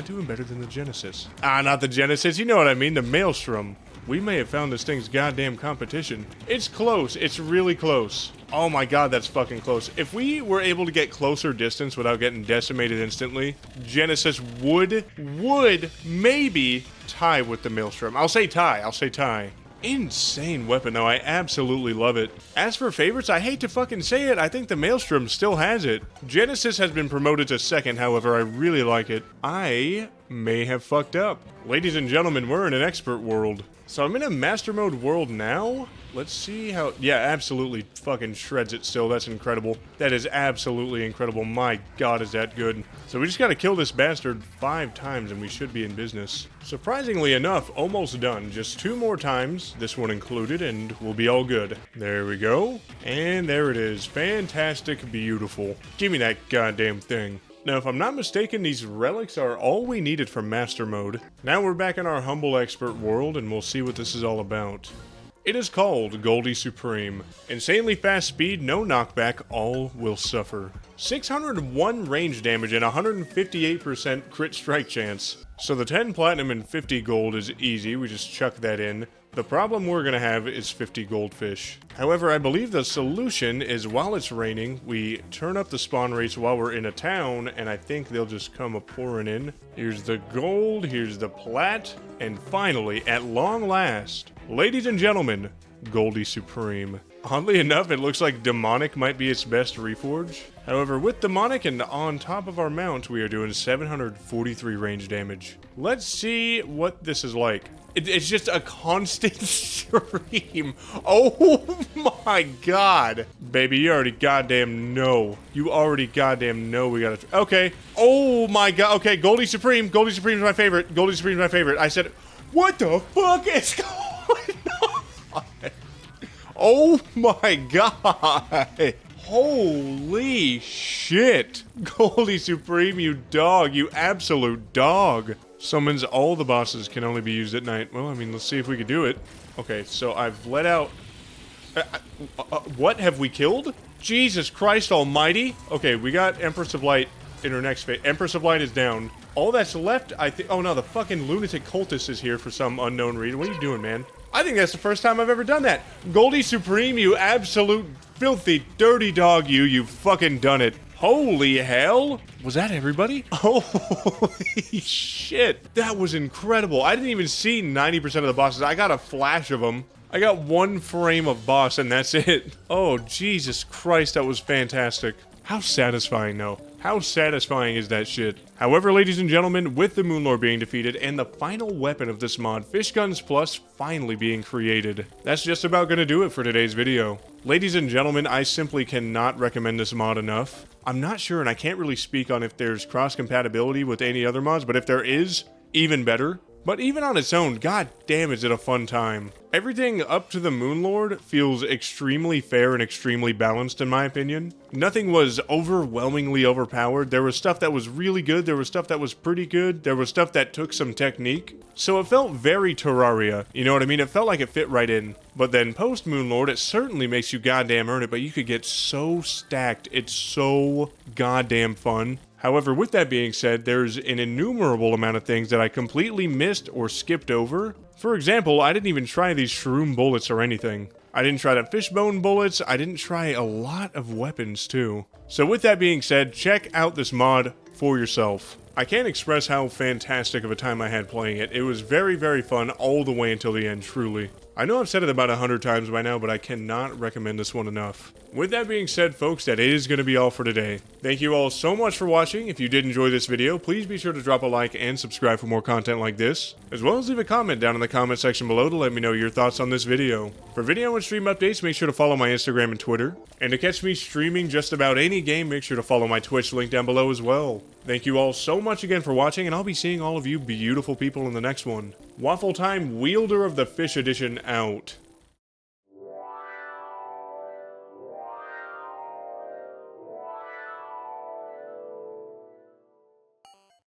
doing better than the Genesis? Ah, not the Genesis, you know what I mean, the Maelstrom. We may have found this thing's goddamn competition. It's close, it's really close. Oh my god, that's fucking close. If we were able to get closer distance without getting decimated instantly, Genesis would maybe tie with the Maelstrom. I'll say tie. Insane weapon though, I absolutely love it. As for favorites, I hate to fucking say it, I think the Maelstrom still has it. Genesis has been promoted to second, however, I really like it. I may have fucked up. Ladies and gentlemen, we're in an expert world. So I'm in a master mode world now. Let's see how... Yeah, absolutely fucking shreds it still. That's incredible. That is absolutely incredible. My god, is that good. So we just gotta kill this bastard 5 times and we should be in business. Surprisingly enough, almost done. Just 2 more times, this one included, and we'll be all good. There we go. And there it is. Fantastic, beautiful. Give me that goddamn thing. Now, if I'm not mistaken, these relics are all we needed for Master Mode. Now we're back in our humble expert world, and we'll see what this is all about. It is called Goldie Supreme. Insanely fast speed, no knockback, all will suffer. 601 range damage and 158% crit strike chance. So the 10 platinum and 50 gold is easy, we just chuck that in. The problem we're gonna have is 50 goldfish. However, I believe the solution is while it's raining, we turn up the spawn rates while we're in a town, and I think they'll just come a-pouring in. Here's the gold, here's the plat, and finally, at long last, ladies and gentlemen, Goldie Supreme. Oddly enough, it looks like Demonic might be its best reforge. However, with Demonic and on top of our mount, we are doing 743 range damage. Let's see what this is like. It's just a constant stream. Oh my god. Baby, you already goddamn know. You already goddamn know we gotta... Okay. Oh my god. Okay, Goldie Supreme. Goldie Supreme's my favorite. Goldie Supreme's my favorite. I said... What the fuck is going on? Oh my god. Holy shit. Goldie Supreme, you dog. You absolute dog. Summons all the bosses can only be used at night. Well, I mean, let's see if we can do it. Okay, so I've let out... what have we killed? Jesus Christ almighty. Okay, we got Empress of Light in her next phase. Empress of Light is down. All that's left, I think... Oh no, the fucking lunatic cultist is here for some unknown reason. What are you doing, man? I think that's the first time I've ever done that. Goldie Supreme, you absolute filthy, dirty dog, you've fucking done it. Holy hell! Was that everybody? Holy shit! That was incredible. I didn't even see 90% of the bosses. I got a flash of them. I got 1 frame of boss and that's it. Oh, Jesus Christ, that was fantastic. How satisfying, though. How satisfying is that shit? However, ladies and gentlemen, with the Moonlord being defeated and the final weapon of this mod, Fish Guns Plus, finally being created, that's just about gonna do it for today's video. Ladies and gentlemen, I simply cannot recommend this mod enough. I'm not sure, and I can't really speak on if there's cross-compatibility with any other mods, but if there is, even better. But even on its own, god damn is it a fun time. Everything up to the Moonlord feels extremely fair and extremely balanced in my opinion. Nothing was overwhelmingly overpowered. There was stuff that was really good, there was stuff that was pretty good, there was stuff that took some technique. So it felt very Terraria, you know what I mean? It felt like it fit right in. But then post Moonlord, it certainly makes you goddamn earn it, but you could get so stacked, it's so goddamn fun. However, with that being said, there's an innumerable amount of things that I completely missed or skipped over. For example, I didn't even try these shroom bullets or anything. I didn't try the fishbone bullets, I didn't try a lot of weapons too. So with that being said, check out this mod for yourself. I can't express how fantastic of a time I had playing it. It was very, very fun all the way until the end, truly. I know I've said it about 100 times by now, but I cannot recommend this one enough. With that being said, folks, that is going to be all for today. Thank you all so much for watching. If you did enjoy this video, please be sure to drop a like and subscribe for more content like this, as well as leave a comment down in the comment section below to let me know your thoughts on this video. For video and stream updates, make sure to follow my Instagram and Twitter. And to catch me streaming just about any game, make sure to follow my Twitch link down below as well. Thank you all so much again for watching, and I'll be seeing all of you beautiful people in the next one. WaffleTime Wielder of the Fish Edition out.